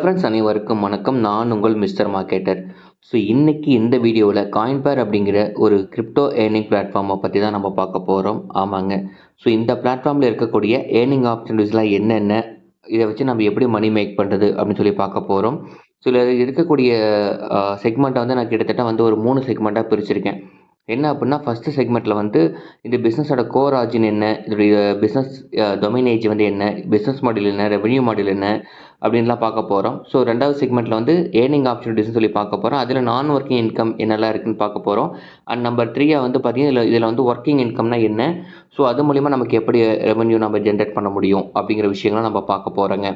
Friends அனைவருக்கும் வணக்கம். நான் உங்கள் மிஸ்டர் மார்க்கெட்டர். ஸோ இன்னைக்கு இந்த வீடியோவில் காயின்பேர் அப்படிங்கிற ஒரு கிரிப்டோ ஏர்னிங் பிளாட்ஃபார்மை பற்றி தான் நம்ம பார்க்க போகிறோம். ஆமாங்க. ஸோ இந்த பிளாட்ஃபார்மில் இருக்கக்கூடிய ஏர்னிங் ஆப்பர்ச்சுனிட்டிஸ்லாம் என்னென்ன, இதை வச்சு நம்ம எப்படி மணி மேக் பண்ணுறது அப்படின்னு சொல்லி பார்க்க போகிறோம். ஸோ இதில் இருக்கக்கூடிய செக்மெண்ட்டை வந்து நான் கிட்டத்தட்ட வந்து ஒரு 3 செக்மெண்ட்டாக பிரிச்சிருக்கேன். என்ன அப்படின்னா, ஃபஸ்ட்டு செக்மெண்ட்டில் வந்து இந்த பிஸ்னஸோட கோர் ஆர்ஜின் என்ன, இதோடைய பிஸ்னஸ் டொமைன் ஏஜ் வந்து என்ன, பிஸ்னஸ் மாடல் என்ன, ரெவென்யூ மாடல் என்ன அப்படின்லாம் பார்க்க போகிறோம். ஸோ 2வது செக்மெண்ட்டில் வந்து ஏர்னிங் ஆப்பர்ச்சுனிட்டிஸ்னு சொல்லி பார்க்க போகிறோம். அதில் நான் ஒர்க்கிங் இன்கம் என்னெல்லாம் இருக்குன்னு பார்க்க போகிறோம். அண்ட் நம்பர் 3 வந்து பார்த்தீங்கன்னா, இதில் வந்து ஒர்க்கிங் இன்கம்னா என்ன, ஸோ அது மூலிமா நமக்கு எப்படி ரெவென்யூ நம்ம ஜென்ரேட் பண்ண முடியும் அப்படிங்கிற விஷயங்களை நம்ம பார்க்க போகிறோங்க.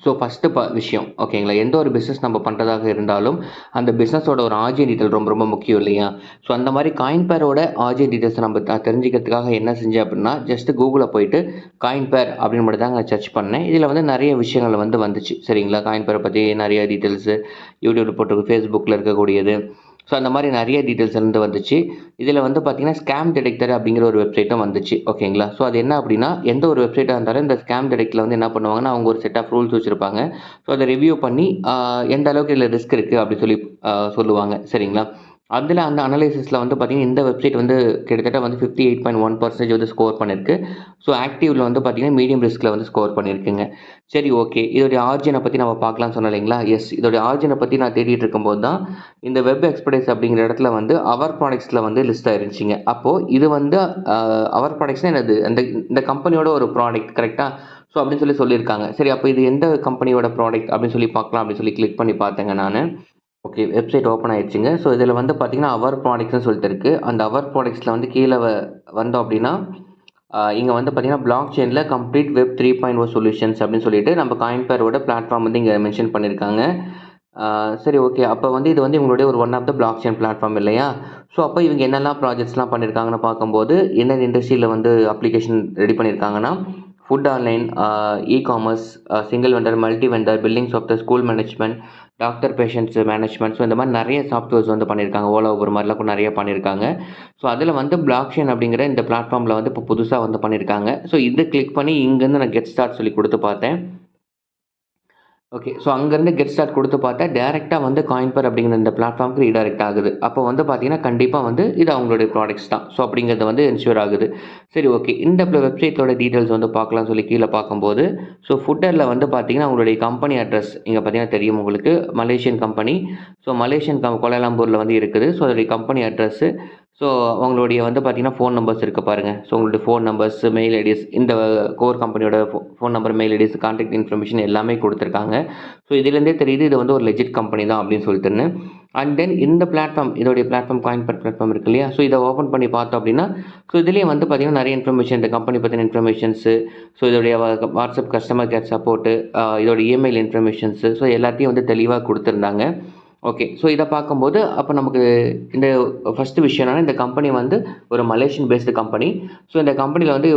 ஸோ ஃபஸ்ட்டு விஷயம் ஓகேங்களா, எந்த ஒரு பிஸ்னஸ் நம்ம பண்ணுறதாக இருந்தாலும் அந்த பிஸ்னஸோட ஒரு ஆர்ஜின் டீட்டெயில் ரொம்ப ரொம்ப முக்கியம் இல்லையா? ஸோ அந்த மாதிரி காயின்பேரோட ஆர்ஜின் டீட்டெயில்ஸ் நம்ம தெரிஞ்சுக்கிறதுக்காக என்ன செஞ்சேன் அப்படின்னா, ஜஸ்ட் கூகுளில் போயிட்டு காயின்பேர் அப்படின்னு மட்டும் தான் நான் சர்ச் பண்ணேன். இதில் வந்து நிறைய விஷயங்கள் வந்து வந்துச்சு சரிங்களா. காயின்பேரை பற்றி நிறைய டீட்டெயில்ஸு யூடியூப்பில் போட்டு, ஃபேஸ்புக்கில் இருக்கக்கூடியது, ஸோ அந்த மாதிரி நிறைய டீட்டெயில்ஸ் வந்து வந்துச்சு. இதில் வந்து பார்த்தீங்கன்னா ஸ்கேம் டிடெக்டர் அப்படிங்கிற ஒரு வெப்சைட்டும் வந்துச்சு ஓகேங்களா. ஸோ அது என்ன அப்படின்னா, எந்த ஒரு வெப்சைட்டாக இருந்தாலும் இந்த ஸ்கேம் டிடெக்டில் வந்து என்ன பண்ணுவாங்கன்னா, அவங்க ஒரு செட் ஆஃப் ரூல்ஸ் வச்சுருப்பாங்க. ஸோ அதை ரிவ்யூ பண்ணி எந்த அளவுக்கு இதில் ரிஸ்க் இருக்குது அப்படி சொல்லி சொல்லுவாங்க சரிங்களா. அதில் அந்த அனலைசிஸில் வந்து பார்த்தீங்கன்னா, இந்த வெப்சைட் வந்து கிட்டத்தட்ட வந்து 58.1% வந்து ஸ்கோர் பண்ணியிருக்கு. ஸோ ஆக்டிவில் வந்து பார்த்தீங்கன்னா மீடியம் ரிஸ்கில் வந்து ஸ்கோர் பண்ணியிருக்குங்க. சரி ஓகே, இதோடைய ஆர்ஜினை பற்றி நம்ம பார்க்கலாம்னு சொன்னோம் இல்லைங்களா. எஸ், இதோடைய ஆர்ஜினை பற்றி நான் தேடிட்டு இருக்கும்போது தான் இந்த வெப் எக்ஸ்பர்டைஸ் அப்படிங்கிற இடத்துல வந்து அவர் ப்ராடக்ட்ஸில் வந்து லிஸ்ட் ஆயிருந்துச்சிங்க. அப்போது இது வந்து அவர் ப்ராடக்ட்ஸ்னால் என்னது, அந்த இந்த கம்பெனியோட ஒரு ப்ராடக்ட் கரெக்டாக. ஸோ அப்படின்னு சொல்லியிருக்காங்க. சரி, அப்போ இது எந்த கம்பெனியோட ப்ராடக்ட் அப்படின்னு சொல்லி பார்க்கலாம் அப்படின்னு சொல்லி கிளிக் பண்ணி பார்த்தேங்க நான். ஓகே, வெப்சைட் ஓப்பன் ஆயிடுச்சுங்க. ஸோ இதில் வந்து பார்த்தீங்கன்னா அவர் ப்ராடக்ட்ஸ்னு சொல்லிட்டு இருக்குது. அந்த அவர் ப்ராடக்ட்ஸில் வந்து கீழே வந்தோம் அப்படின்னா, இங்கே வந்து பார்த்தீங்கன்னா பிளாக் செயினில் கம்ப்ளீட் வெப் 3.0 சொல்யூஷன்ஸ் அப்படின்னு சொல்லிட்டு நம்ம காயின்பேரோட பிளாட்ஃபார்ம் வந்து இங்கே மென்ஷன் பண்ணியிருக்காங்க. சரி ஓகே, அப்போ வந்து இது வந்து இவங்களுடைய ஒரு one of the blockchain platform இல்லையா. ஸோ அப்போ இவங்க என்னெல்லாம் ப்ராஜெக்ட்ஸ்லாம் பண்ணியிருக்காங்கன்னு பார்க்கும்போது, என்ன இண்டஸ்ட்ரியில் வந்து அப்ளிகேஷன் ரெடி பண்ணியிருக்காங்கன்னா, food online, e-commerce, single vendor, multi vendor, billing software, school management, doctor patients management, so இந்த மாதிரி நிறைய சாஃப்ட்வேர்ஸ் வந்து பண்ணியிருக்காங்க. ஓலா ஊபர் மாதிரிலாம் கூட நிறைய பண்ணியிருக்காங்க. ஸோ அதில் வந்து பிளாக் செயின் அப்படிங்கிற இந்த பிளாட்ஃபார்மில் வந்து இப்போ புதுசாக வந்து பண்ணியிருக்காங்க. ஸோ இதை கிளிக் பண்ணி இங்கேருந்து நான் கெட் ஸ்டார்ட் சொல்லி கொடுத்து பார்த்தேன். ஓகே, ஸோ அங்கேருந்து கெட் ஸ்டார்ட் கொடுத்து பார்த்தா டேரெக்டாக வந்து காயின்பேர் அப்படிங்கிற இந்த பிளாட்ஃபார்முக்கு ரீடைரக்ட் ஆகுது. அப்போ வந்து பார்த்தீங்கன்னா கண்டிப்பாக வந்து இது அவங்களுடைய ப்ராடக்ட்ஸ் தான். ஸோ அப்படிங்கிறது வந்து என்ஷூர் ஆகுது. சரி ஓகே, இந்த வெப்சைட்டோட டீட்டெயில்ஸ் வந்து பார்க்கலாம்னு சொல்லி கீழே பார்க்கும்போது, ஸோ ஃபுட்டரில் வந்து பார்த்தீங்கன்னா அவங்களுடைய கம்பெனி அட்ரஸ் இங்கே பார்த்தீங்கன்னா தெரியும் உங்களுக்கு, மலேசியன் கம்பெனி. ஸோ மலேசியன் கோலாலம்பூரில் வந்து இருக்குது. ஸோ அதோடைய கம்பெனி அட்ரஸ்ஸு, ஸோ அவங்களுடைய வந்து பார்த்தீங்கன்னா ஃபோன் நம்பர்ஸ் இருக்குது பாருங்கள். ஸோ உங்களுடைய ஃபோன் நம்பர்ஸ், மெயில் ஐடிஸ், இந்த கோர் கம்பெனியோட phone number, mail IDs, contact information எல்லாமே கொடுத்துருக்காங்க. ஸோ இதுலேருந்தே தெரியுது இது வந்து ஒரு லெஜிட் கம்பெனி தான் அப்படின்னு சொல்லிட்டுன்னு. அண்ட் தென் இந்த பிளாட்ஃபார்ம், இதோடைய பிளாட்ஃபார்ம் காயின்பேர் பிளாட்ஃபார்ம் இருக்கு இல்லையா. ஸோ இதை ஓப்பன் பண்ணி பார்த்தோம் அப்படின்னா, ஸோ இதுலேயே வந்து பார்த்தீங்கன்னா நிறைய இன்ஃபர்மேஷன், இந்த கம்பெனி பற்றின இன்ஃபர்மேஷன்ஸு, ஸோ இதோடைய வாட்ஸ்அப் கஸ்டமர் கேர் சப்போர்ட்டு, இதோட இமெயில் இன்ஃபர்மேஷன்ஸு, ஸோ எல்லாத்தையும் வந்து தெளிவாக கொடுத்துருந்தாங்க. ஓகே, ஸோ இதை பார்க்கும்போது அப்போ நமக்கு இந்த ஃபஸ்ட்டு விஷயம் என்னன்னா, இந்த கம்பெனி வந்து ஒரு மலேசியன் பேஸ்டு கம்பெனி. ஸோ இந்த கம்பெனியில் வந்து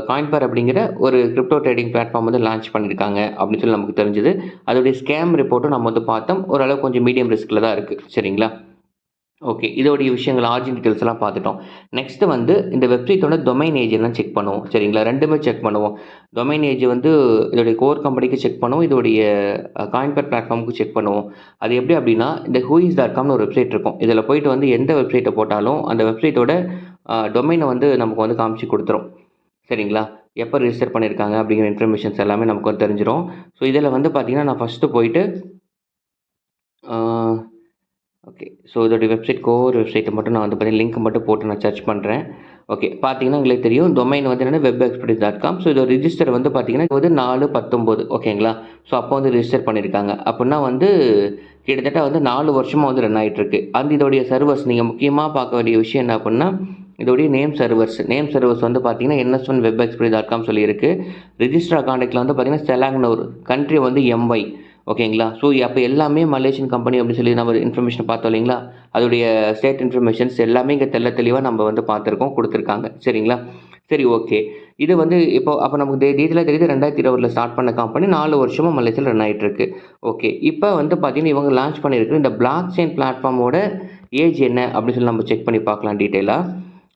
காயின்பேர் அப்படிங்கிற ஒரு கிரிப்டோ ட்ரேடிங் பிளாட்ஃபார்ம் வந்து லான்ச் பண்ணியிருக்காங்க அப்படின்னு சொல்லி நமக்கு தெரிஞ்சுது. அதோடைய ஸ்கேம் ரிப்போர்ட்டும் நம்ம வந்து பார்த்தோம். ஓரளவு கொஞ்சம் மீடியம் ரிஸ்கில் தான் இருக்குது சரிங்களா. ஓகே, இதோடைய விஷயங்கள் ஆர்ஜின் டீட்டெயில்ஸ் எல்லாம் பார்த்துட்டோம். நெக்ஸ்ட்டு வந்து இந்த வெப்சைட்டோட டொமைன் ஏஜ் எல்லாம் செக் பண்ணுவோம் சரிங்களா. ரெண்டுமே செக் பண்ணுவோம். டொமைன் ஏஜ் வந்து இதோடைய கோர் கம்பெனிக்கு செக் பண்ணுவோம், இதோடைய காயின்பேர் பிளாட்ஃபார்முக்கு செக் பண்ணுவோம். அது எப்படி அப்படின்னா, இந்த whois.comனு ஒரு வெப்சைட் இருக்கும். இதில் போயிட்டு வந்து எந்த வெப்சைட்டை போட்டாலும் அந்த வெப்சைட்டோட டொமைனை வந்து நமக்கு வந்து காமிச்சு கொடுத்துரும் சரிங்களா. எப்போ ரிஜிஸ்டர் பண்ணியிருக்காங்க அப்படிங்கிற இன்ஃபர்மேஷன்ஸ் எல்லாமே நமக்கு வந்து தெரிஞ்சிடும். ஸோ இதில் வந்து பார்த்தீங்கன்னா நான் ஃபஸ்ட்டு போயிட்டு ஓகே, ஸோ இதோடைய வெப்சைட் கோர் வெப்சைட்டை மட்டும் நான் வந்து பார்த்தீங்கன்னா லிங்க் மட்டும் போட்டு நான் சர்ச் பண்ணுறேன். ஓகே, பார்த்தீங்கன்னா உங்களுக்கு தெரியும் டொமைன் வந்து என்னென்னா webexpertise.com. ஸோ இதோட ரிஜிஸ்டர் வந்து பார்த்தீங்கன்னா வந்து 4/19 ஓகேங்களா. ஸோ அப்போ வந்து ரிஜிஸ்டர் பண்ணியிருக்காங்க. அப்படின்னா வந்து கிட்டத்தட்ட வந்து 4 வருஷமாக வந்து ரன் ஆகிட்டுருக்கு. அந்த இதோடைய சர்வர்ஸ் நீங்கள் முக்கியமாக பார்க்க வேண்டிய விஷயம் என்ன அப்படின்னா, இதோடைய நேம் சர்வர்ஸ் வந்து பார்த்தீங்கன்னா NS1webexpertise.com சொல்லியிருக்கு. ரிஜிஸ்டர் கான்டாக்டில் வந்து பார்த்தீங்கன்னா செலாங்னு ஒரு கண்ட்ரி வந்து MY ஓகேங்களா. ஸோ அப்போ எல்லாமே மலேசியன் கம்பெனி அப்படின்னு சொல்லி நம்ம இன்ஃபர்மேஷன் பார்த்தோம் இல்லைங்களா. அதோடைய ஸ்டேட் இன்ஃபர்மேஷன்ஸ் எல்லாமே இங்கே தெளிவாக நம்ம வந்து பார்த்துருக்கோம், கொடுத்துருக்காங்க சரிங்களா. சரி ஓகே, இது வந்து இப்போ அப்போ நமக்கு டீட்டெயிலாக தெரியுது 2020 ஸ்டார்ட் பண்ண கம்பெனி 4 வருஷமாக மலேசியாவில் ரன் ஆகிட்டு இருக்கு. ஓகே, இப்போ வந்து பார்த்தீங்கன்னா இவங்க லான்ச் பண்ணியிருக்கு இந்த பிளாக் செயின் பிளாட்ஃபார்மோட ஏஜ் என்ன அப்படின்னு சொல்லி நம்ம செக் பண்ணி பார்க்கலாம் டீட்டெயிலாக.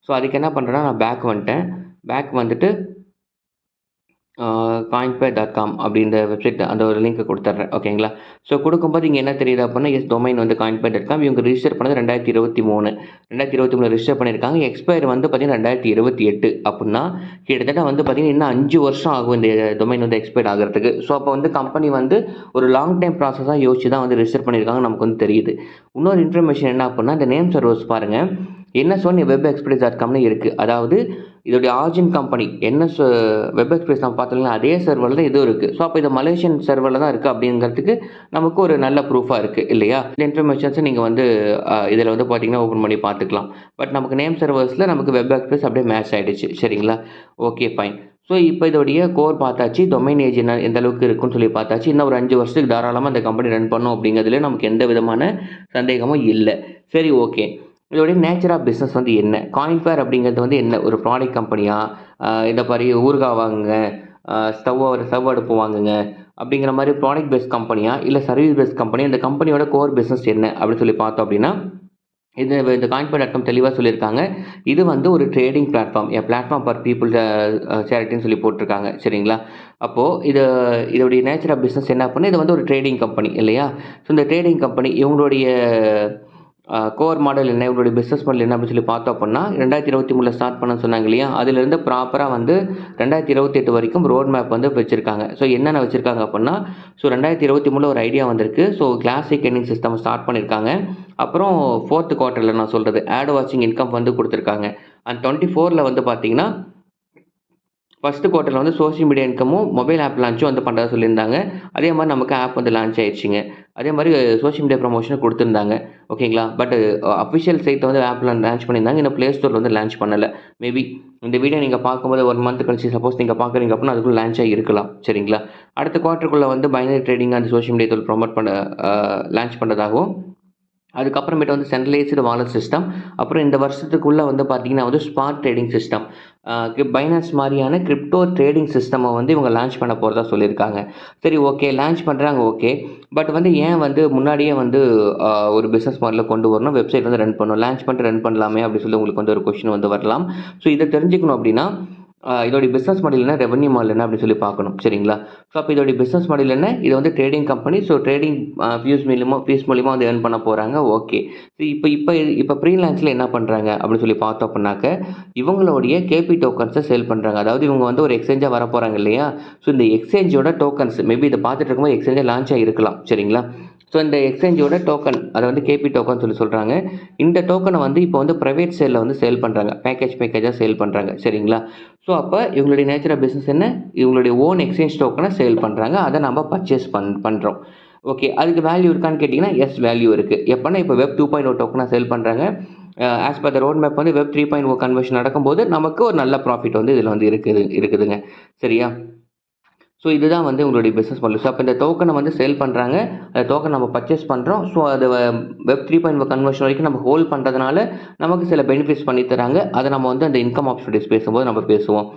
ஸோ அதுக்கு என்ன பண்ணுறேன்னா நான் பேக் வந்துட்டு coinpay.com அப்படின்ற வெப்சைட் அந்த ஒரு லிங்க் கொடுத்துட்றேன். ஓகேங்களா? ஸோ கொடுக்கும்போது இங்கே என்ன தெரியுது அப்படின்னா, எஸ் டொமைன் வந்து coinpay.com. இவங்க ரிஜிஸ்டர் பண்ணது 2023 2023 ரிஜிஸ்டர் பண்ணியிருக்காங்க. எக்ஸ்பயர் வந்து பார்த்தீங்கன்னா 2028 அப்படின்னா கிட்டத்தட்ட வந்து பார்த்தீங்கன்னா இன்னும் 5 வருஷம் ஆகும் இந்த டொமைன் வந்து எக்ஸ்பயர் ஆகிறதுக்கு. ஸோ அப்போ வந்து கம்பெனி வந்து ஒரு லாங் டைம் ப்ராசஸாக யோசிச்சு தான் வந்து ரிஜிஸ்டர் பண்ணியிருக்காங்க நமக்கு வந்து தெரியுது. இன்னொரு இன்ஃபர்மேஷன் என்ன அப்படின்னா, இந்த நேம் சர்வர்ஸ் பாருங்கள், NS1 webexpress.comனு இருக்குது. அதாவது இதோடைய origin company NS web express நம்ம பார்த்தோம்னா அதே சர்வரில் தான் இதுவும் இருக்குது. ஸோ அப்போ இது மலேசியன் சர்வரில் தான் இருக்குது அப்படிங்கிறதுக்கு நமக்கு ஒரு நல்ல ப்ரூஃபாக இருக்குது இல்லையா? இந்த இன்ஃபர்மேஷன்ஸை நீங்கள் வந்து இதில் வந்து பார்த்தீங்கன்னா ஓப்பன் பண்ணி பார்த்துக்கலாம். பட் நமக்கு நேம் சர்வர்ஸில் நமக்கு வெப் எக்ஸ்பிரஸ் அப்படியே மேட்ச் ஆகிடுச்சு. சரிங்களா? Okay fine. ஸோ இப்போ இதோடைய கோர் பார்த்தாச்சு, டொமைன் ஏஜ் என்ன எந்த அளவுக்கு இருக்குன்னு சொல்லி பார்த்தாச்சு. இன்னும் ஒரு 5 வருஷத்துக்கு தாராளமாக இந்த கம்பெனி ரன் பண்ணும் அப்படிங்கிறதுல நமக்கு எந்த விதமான சந்தேகமும் இல்லை. சரி, ஓகே. இதோடைய நேச்சர் ஆஃப் பிஸ்னஸ் வந்து என்ன? காயின்பேர் அப்படிங்கிறது வந்து என்ன? ஒரு ப்ராடக்ட் கம்பெனியா? இந்த மாதிரி ஊறுகாய் வாங்குங்க, ஸ்டவ் அடுப்பு வாங்குங்க அப்படிங்கிற மாதிரி ப்ராடக்ட் பேஸ்ட் கம்பெனியா, இல்லை சர்வீஸ் பேஸ்ட் கம்பெனி? இந்த கம்பெனியோட கோர் பிஸ்னஸ் என்ன அப்படின்னு சொல்லி பார்த்தோம் அப்படின்னா, இந்த coinpay.com தெளிவாக சொல்லியிருக்காங்க. இது வந்து ஒரு trading platform, platform for people சேரிட்டின்னு சொல்லி போட்டிருக்காங்க. சரிங்களா? அப்போது இதோடைய நேச்சர் ஆஃப் பிஸ்னஸ் என்ன அப்படின்னா, இது வந்து ஒரு ட்ரேடிங் கம்பெனி இல்லையா? ஸோ இந்த ட்ரேடிங் கம்பெனி இவங்களுடைய கோர் மாடல் என்ன, இவங்களுடைய பிஸ்னஸ் மாடல் என்ன அப்படின்னு சொல்லி பார்த்தோம் அப்படின்னா, 2023 ஸ்டார்ட் பண்ண சொன்னாங்க இல்லையா? அதிலிருந்து ப்ராப்பராக வந்து 2028 வரைக்கும் ரோட் மேப் வந்து வச்சுருக்காங்க. ஸோ என்னென்ன வச்சுருக்காங்க அப்படின்னா, ஸோ 2023 ஒரு ஐடியா வந்திருக்கு. So classic earning system start பண்ணியிருக்காங்க. அப்புறம் 4th குவார்ட்டரில் நான் சொல்கிறது ஆட் வாட்சிங் இன்கம் வந்து கொடுத்துருக்காங்க. அண்ட் 24ல் வந்து பார்த்தீங்கன்னா ஃபஸ்ட்டு குவார்ட்டரில் வந்து சோஷியல் மீடியா இன்கமும் மொபைல் ஆப் லான்ச்சும் வந்து பண்ணுறதா சொல்லியிருந்தாங்க. அதே மாதிரி நமக்கு ஆப் வந்து லான்ச் ஆயிடுச்சுங்க. அதே மாதிரி சோஷியல் மீடியா ப்ரமோஷனும் கொடுத்துருந்தாங்க. ஓகேங்களா? பட் அஃபிஷியல் சைட்டை வந்து ஆப்பில் லான்ச் பண்ணியிருந்தாங்க. இன்னும் ப்ளே ஸ்டோரில் வந்து லான்ச் பண்ணலை. மேபி இந்த வீடியோ நீங்கள் பார்க்கும்போது 1 மந்த் கழிச்சு சப்போஸ் நீங்கள் பார்க்குறீங்க அப்படின்னா அதுக்குள்ளே லான்ச் ஆகி இருக்கலாம். சரிங்களா? அடுத்த குவார்ட்டருக்குள்ளே வந்து பைனரி ட்ரேடிங் அந்த சோஷியல் மீடியா தொழில் ப்ரொமோட் பண்ண லான்ச் பண்ணுறதாகவும், அதுக்கப்புறமேட்டு வந்து சென்ட்ரலைஸ்டு வாலெட் சிஸ்டம், அப்புறம் இந்த வருஷத்துக்குள்ளே வந்து பார்த்தீங்கன்னா வந்து ஸ்பாட் ட்ரேடிங் சிஸ்டம், பைனான்ஸ் மாதிரியான கிரிப்டோ ட்ரேடிங் சிஸ்டமை வந்து இவங்க லான்ச் பண்ண போகிறதா சொல்லியிருக்காங்க. சரி, ஓகே, லான்ச் பண்ணுறாங்க, ஓகே. பட் வந்து ஏன் வந்து முன்னாடியே வந்து ஒரு பிஸ்னஸ் மாடலில் கொண்டு வரணும், வெப்சைட் வந்து ரன் பண்ணணும், லான்ச் பண்ணிட்டு ரன் பண்ணலாமே அப்படின்னு சொல்லி உங்களுக்கு வந்து ஒரு கொஸ்டின் வந்து வரலாம். ஸோ இதை தெரிஞ்சுக்கணும் அப்படின்னா இதோடைய பிஸ்னஸ் மாடல் என்ன, ரெவன்யூ மாடல் என்ன அப்படின்னு சொல்லி பார்க்கணும். சரிங்களா? ஸோ அப்போ இதோடைய பிஸ்னஸ் மாடல் என்ன? இது வந்து trading company. So trading fees மூலிமா வந்து ஏர்ன் பண்ண போகிறாங்க. ஓகே. ஸோ இப்போ ஃப்ரீலான்ஸில் என்ன பண்ணுறாங்க அப்படின்னு சொல்லி பார்த்தோம் அப்படின்னாக்க, இவங்களுடைய கேபி டோக்கன்ஸை சேல் பண்ணுறாங்க. அதாவது இவங்க வந்து ஒரு எக்ஸ்சேஞ்சாக வர போகிறாங்க இல்லையா? ஸோ இந்த எக்ஸ்சேஞ்சோட டோக்கன்ஸ் மேபி இதை பார்த்துட்டு இருக்கும்போது எக்ஸ்சேஞ்சாக லான்ச் ஆகிருக்கலாம். சரிங்களா? ஸோ இந்த எக்ஸ்சேஞ்சோட டோக்கன் அதை வந்து கேபி டோக்கன் சொல்லி சொல்கிறாங்க. இந்த டோக்கனை வந்து இப்போ வந்து ப்ரைவேட் சேலில் வந்து சேல் பண்ணுறாங்க, பேக்கேஜாக சேல் பண்ணுறாங்க. சரிங்களா? ஸோ அப்போ இவங்களுடைய நேச்சர் ஆஃப் பிஸ்னஸ் என்ன? இவங்களுடைய ஓன் எக்ஸ்சேஞ்ச் டோக்கனை சேல் பண்ணுறாங்க. அதை நம்ம பர்ச்சேஸ் பண்ணுறோம். ஓகே. அதுக்கு வேல்யூ இருக்கான்னு கேட்டிங்கன்னா, எஸ், வேல்யூ இருக்குது. எப்போனா இப்போ வெப் 2.0 டோக்கனை சேல் பண்ணுறாங்க. As per the road map வந்து வெப் 3.0 கன்வர்ஷன் நடக்கும்போது நமக்கு ஒரு நல்ல ப்ராஃபிட் வந்து இதில் வந்து இருக்குதுங்க. சரியா? ஸோ இதுதான் வந்து உங்களுடைய பிஸ்னஸ் மாடல். ஸோ அப்போ இந்த டோக்கனை வந்து சேல் பண்ணுறாங்க, அந்த டோக்கன் நம்ம பர்ச்சேஸ் பண்ணுறோம். ஸோ அது வெப் 3.0 கன்வர்ஷன் வரைக்கும் நம்ம ஹோல்ட் பண்ணுறதுனால நமக்கு சில பெனிஃபிட்ஸ் பண்ணி தராங்க. அதை நம்ம வந்து அந்த இன்கம் ஆப்பர்ச்சுனிட்டிஸ் பேசும்போது நம்ம பேசுவோம்.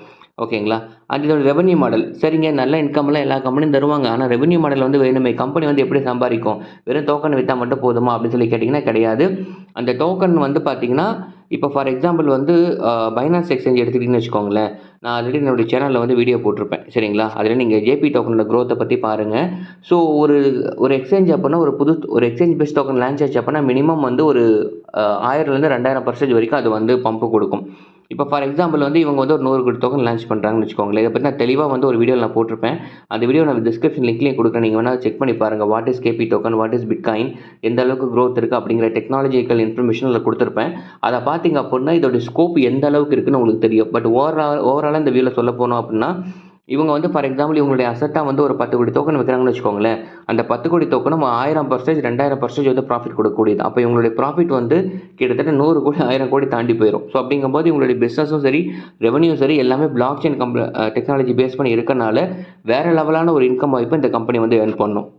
ஓகேங்களா? அது இதோட ரெவன்யூ மாடல். சரிங்க, நல்ல இன்கம்லாம் எல்லா கம்பெனியும் தருவாங்க. ஆனால் ரெவன்யூ மாடல் வந்து வேணுமே. கம்பெனி வந்து எப்படி சம்பாதிக்கும்? வெறும் டோக்கன் விற்றா மட்டும் போதுமா அப்படின்னு சொல்லி கேட்டிங்கன்னா கிடையாது. அந்த டோக்கன் வந்து பார்த்தீங்கன்னா, இப்போ ஃபார் எக்ஸாம்பிள் வந்து பைனான்ஸ் எக்ஸ்சேஞ்ச் எடுத்துக்கிட்டிங்கன்னு வச்சுக்கோங்களேன். நான் ஆல்ரெடி என்னுடைய சேனலில் வந்து வீடியோ போட்டிருப்பேன். சரிங்களா? அதில் நீங்கள் ஜேபி டோக்கனோட க்ரோத்தை பற்றி பாருங்கள். ஸோ ஒரு எக்ஸ்சேஞ்ச் அப்படின்னா ஒரு எக்ஸ்சேஞ்ச் பேஸ்ட் டோக்கன் லான்ச் ஆச்சு அப்படின்னா மினிமம் வந்து ஒரு 1000லேருந்து 2000% வரைக்கும் அது வந்து பம்பு கொடுக்கும். இப்போ ஃபார் எக்ஸாம்பிள் வந்து இவங்க வந்து ஒரு 100 கோடி டோக்கன் லான்ச் பண்ணுறாங்கன்னு வச்சுக்கோங்களேன். இதை பற்றி நான் தெளிவாக வந்து ஒரு வீடியோவில் நான் போட்டிருப்பேன். அந்த வீடியோ நான் டிஸ்கிரிப்ஷன் லிங்க்லேயும் கொடுக்குறேன். நீங்கள் வேணால் செக் பண்ணி பாருங்கள். What is KB token, what is bitcoin, எந்த அளவுக்கு க்ரோத் இருக்குது அப்படிங்கிற டெக்னாலஜிக்கல் இன்ஃபர்மேஷன் அதில் கொடுத்துருப்பேன். அதை பார்த்தீங்க அப்படின்னா இதோட ஸ்கோப் எந்த அளவுக்கு இருக்குன்னு உங்களுக்கு தெரியும். பட் ஓவராலாக இந்த வீடியோவில் சொல்ல போனோம் அப்படின்னா, இவங்க வந்து ஃபார் எக்ஸாம்பிள் இவங்களுடைய அசட்டாக வந்து ஒரு 10 கோடி டோக்கன் வைக்கிறாங்கன்னு வச்சுக்கோங்களேன். அந்த 10 கோடி டோக்கனும் 1000%, 2000% வந்து ப்ராஃபிட் கொடுக்கக்கூடியது. அப்போ இவங்களுடைய ப்ராஃபிட் வந்து கிட்டத்தட்ட 100 கோடி 1000 கோடி தாண்டி போயிடும். ஸோ அப்படிங்கும்போது இவங்களுடைய பிஸ்னஸும் சரி, ரெவன்யூ சரி, எல்லாமே பிளாக் செயின் டெக்னாலஜி பேஸ் பண்ணி இருக்கனால வேறு லெவலான ஒரு இன்கம் வாய்ப்பை இந்த கம்பெனி வந்து ஏர்ன் பண்ணும்.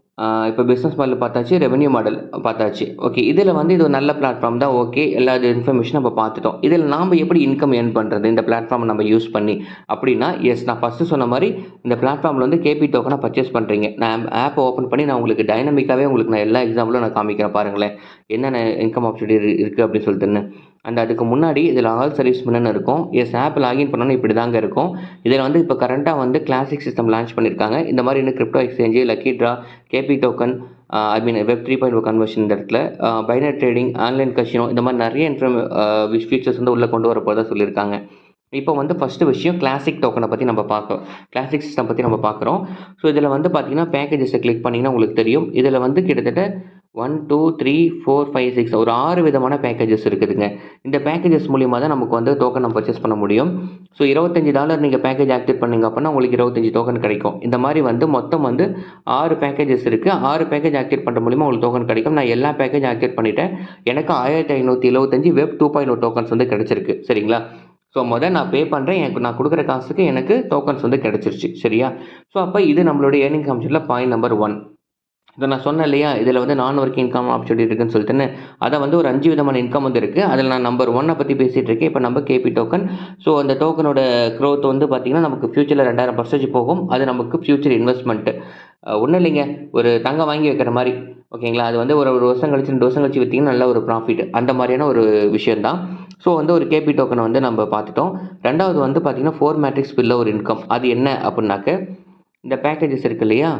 இப்போ பிஸ்னஸ் மாடல் பார்த்தாச்சு, ரெவன்யூ மாடல் பார்த்தாச்சு. ஓகே, இதில் வந்து இது ஒரு நல்ல பிளாட்ஃபார்ம் தான். ஓகே, எல்லா இன்ஃபர்மேஷனும் நம்ம பார்த்துட்டோம். இதில் நாம் எப்படி இன்கம் ஏர்ன் பண்ணுறது இந்த பிளாட்ஃபார்மை நம்ம யூஸ் பண்ணி அப்படின்னா, எஸ், நான் ஃபஸ்ட்டு சொன்ன மாதிரி இந்த பிளாட்ஃபார்மில் வந்து கேபி டோக்கனை பர்ச்சேஸ் பண்ணுறீங்க. நான் ஆப் ஓப்பன் பண்ணி நான் உங்களுக்கு டைனமிக்காகவே உங்களுக்கு நான் எல்லா எக்ஸாம்பிளும் நான் காமிக்கிறேன் பாருங்களேன், என்னென்ன இன்கம் ஆப்பர்ச்சுனிட்டி இருக்குது அப்படின்னு சொல்லிட்டுன்னு. அண்ட் அதுக்கு முன்னாடி இதில் ஆல் சர்வீஸ் மெனுன்னு இருக்கும். எஸ் ஆப் லாகின் பண்ணோன்னா இப்படி தாங்க இருக்கும். இதில் வந்து இப்போ கரண்ட்டாக வந்து கிளாசிக் சிஸ்டம் லான்ச் பண்ணியிருக்காங்க. இந்த மாதிரி இன்னும் crypto exchange, lucky draw, KB token, web 3.0 conversion இந்த இடத்துல பைனரி ட்ரேடிங், ஆன்லைன் கசினோ இந்த மாதிரி நிறைய ஃபீச்சர்ஸ் வந்து உள்ளே கொண்டு வரப்போதான் சொல்லியிருக்காங்க. இப்போ வந்து ஃபஸ்ட்டு விஷயம் கிளாசிக் டோக்கனை பற்றி நம்ம பார்க்குறோம். கிளாசிக் சிஸ்டம் பற்றி நம்ம பார்க்குறோம். ஸோ இதில் வந்து பார்த்தீங்கன்னா பேக்கேஜஸை கிளிக் பண்ணிங்கன்னா உங்களுக்கு தெரியும். இதில் வந்து கிட்டத்தட்ட 1, 2, 3, 4, 5, 6 ஒரு 6 விதமான பேக்கேஜஸ் இருக்குதுங்க. இந்த பேக்கேஜஸ் மூலியமாக தான் நமக்கு வந்து டோக்கன் நம்ம பர்ச்சேஸ் பண்ண முடியும். ஸோ $25 நீங்கள் பேக்கேஜ் ஆக்டிவேட் பண்ணீங்க அப்படின்னா உங்களுக்கு 25 டோக்கன் கிடைக்கும். இந்த மாதிரி வந்து மொத்தம் வந்து 6 பேக்கேஜஸ் இருக்குது. 6 பேக்கேஜ் ஆக்டிவேட் பண்ணுற மூலிமா உங்களுக்கு டோக்கன் கிடைக்கும். நான் எல்லா பேக்கேஜ் ஆக்டிவேட் பண்ணிட்டேன். எனக்கு 1575 வெப் 2.0 டோக்கன்ஸ் வந்து கிடைச்சிருக்கு. சரிங்களா? ஸோ நான் பே பண்ணுறேன். நான் கொடுக்குற காசுக்கு எனக்கு டோக்கன்ஸ் வந்து கிடச்சிருச்சு. சரியா? ஸோ அப்போ இது நம்மளுடைய ஏர்னிங் ஆப்ஷனில் பாயிண்ட் நம்பர் 1. இதை நான் சொன்னேன் இல்லையா, இதில் வந்து நான் ஒர்க்கிங் இன்கம் ஆப்பர்ச்சுனிட்டி இருக்குன்னு சொல்லிட்டுன்னு, அதை வந்து ஒரு 5 விதமான இன்கம் வந்து இருக்குது. அதில் நான் நம்பர் 1 பற்றி பேசிகிட்டு இருக்கேன். இப்போ நம்ம கேபி டோக்கன். ஸோ அந்த டோக்கனோட க்ரோத் வந்து பார்த்திங்கன்னா நமக்கு ஃபியூச்சரில் 2000% போகும். அது நமக்கு ஃபியூச்சர் இன்வெஸ்ட்மெண்ட்டு. ஒன்றும் இல்லைங்க, ஒரு தங்கம் வாங்கி வைக்கிற மாதிரி. ஓகேங்களா? அது வந்து ஒரு வருஷம் கழிச்சு 2 வருஷம் கழிச்சு விற்றிங்கன்னா நல்ல ஒரு ப்ராஃபிட். அந்த மாதிரியான ஒரு விஷயந்தான். ஸோ வந்து ஒரு கேபி டோக்கனை வந்து நம்ம பார்த்துட்டோம். ரெண்டாவது வந்து பார்த்திங்கன்னா 4 மேட்ரிக்ஸ் பில்ல ஒரு இன்கம். அது என்ன அப்படின்னாக்க, இந்த பேக்கேஜஸ் இருக்கு இல்லையா,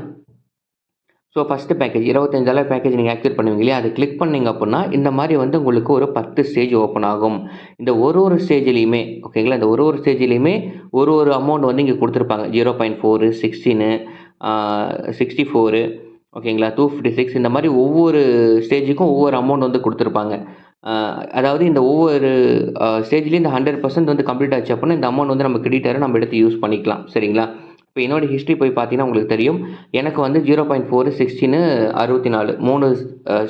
ஸோ ஃபஸ்ட்டு பேக்கேஜ் $25 பேக்கேஜ் நீங்கள் ஆக்டிவேட் பண்ணுவீங்க இல்லையா, அது கிளிக் பண்ணிங்க அப்படின்னா இந்த மாதிரி வந்து உங்களுக்கு ஒரு 10 ஸ்டேஜ் ஓப்பன் ஆகும். இந்த ஒரு ஸ்டேஜ்லேயுமே ஓகேங்களா, இந்த ஒரு ஸ்டேஜ்லேயுமே ஒரு அமௌண்ட் வந்து இங்கே கொடுத்துருப்பாங்க. 0.4, 16, 64 ஓகேங்களா, 256 இந்த மாதிரி ஒவ்வொரு ஸ்டேஜுக்கும் ஒவ்வொரு அமௌண்ட் வந்து கொடுத்துருப்பாங்க. அதாவது இந்த ஒவ்வொரு ஸ்டேஜ்லேயும் இந்த 100% வந்து கம்ப்ளீட் ஆச்சு அப்படின்னா இந்த அமௌண்ட் வந்து நம்ம கிரெடிட் ஆகிற நம்ம எடுத்து யூஸ் பண்ணிக்கலாம். சரிங்களா? இப்போ என்னோட ஹிஸ்ட்ரி போய் பார்த்தீங்கன்னா உங்களுக்கு தெரியும். எனக்கு வந்து 0.4, 16, 64 3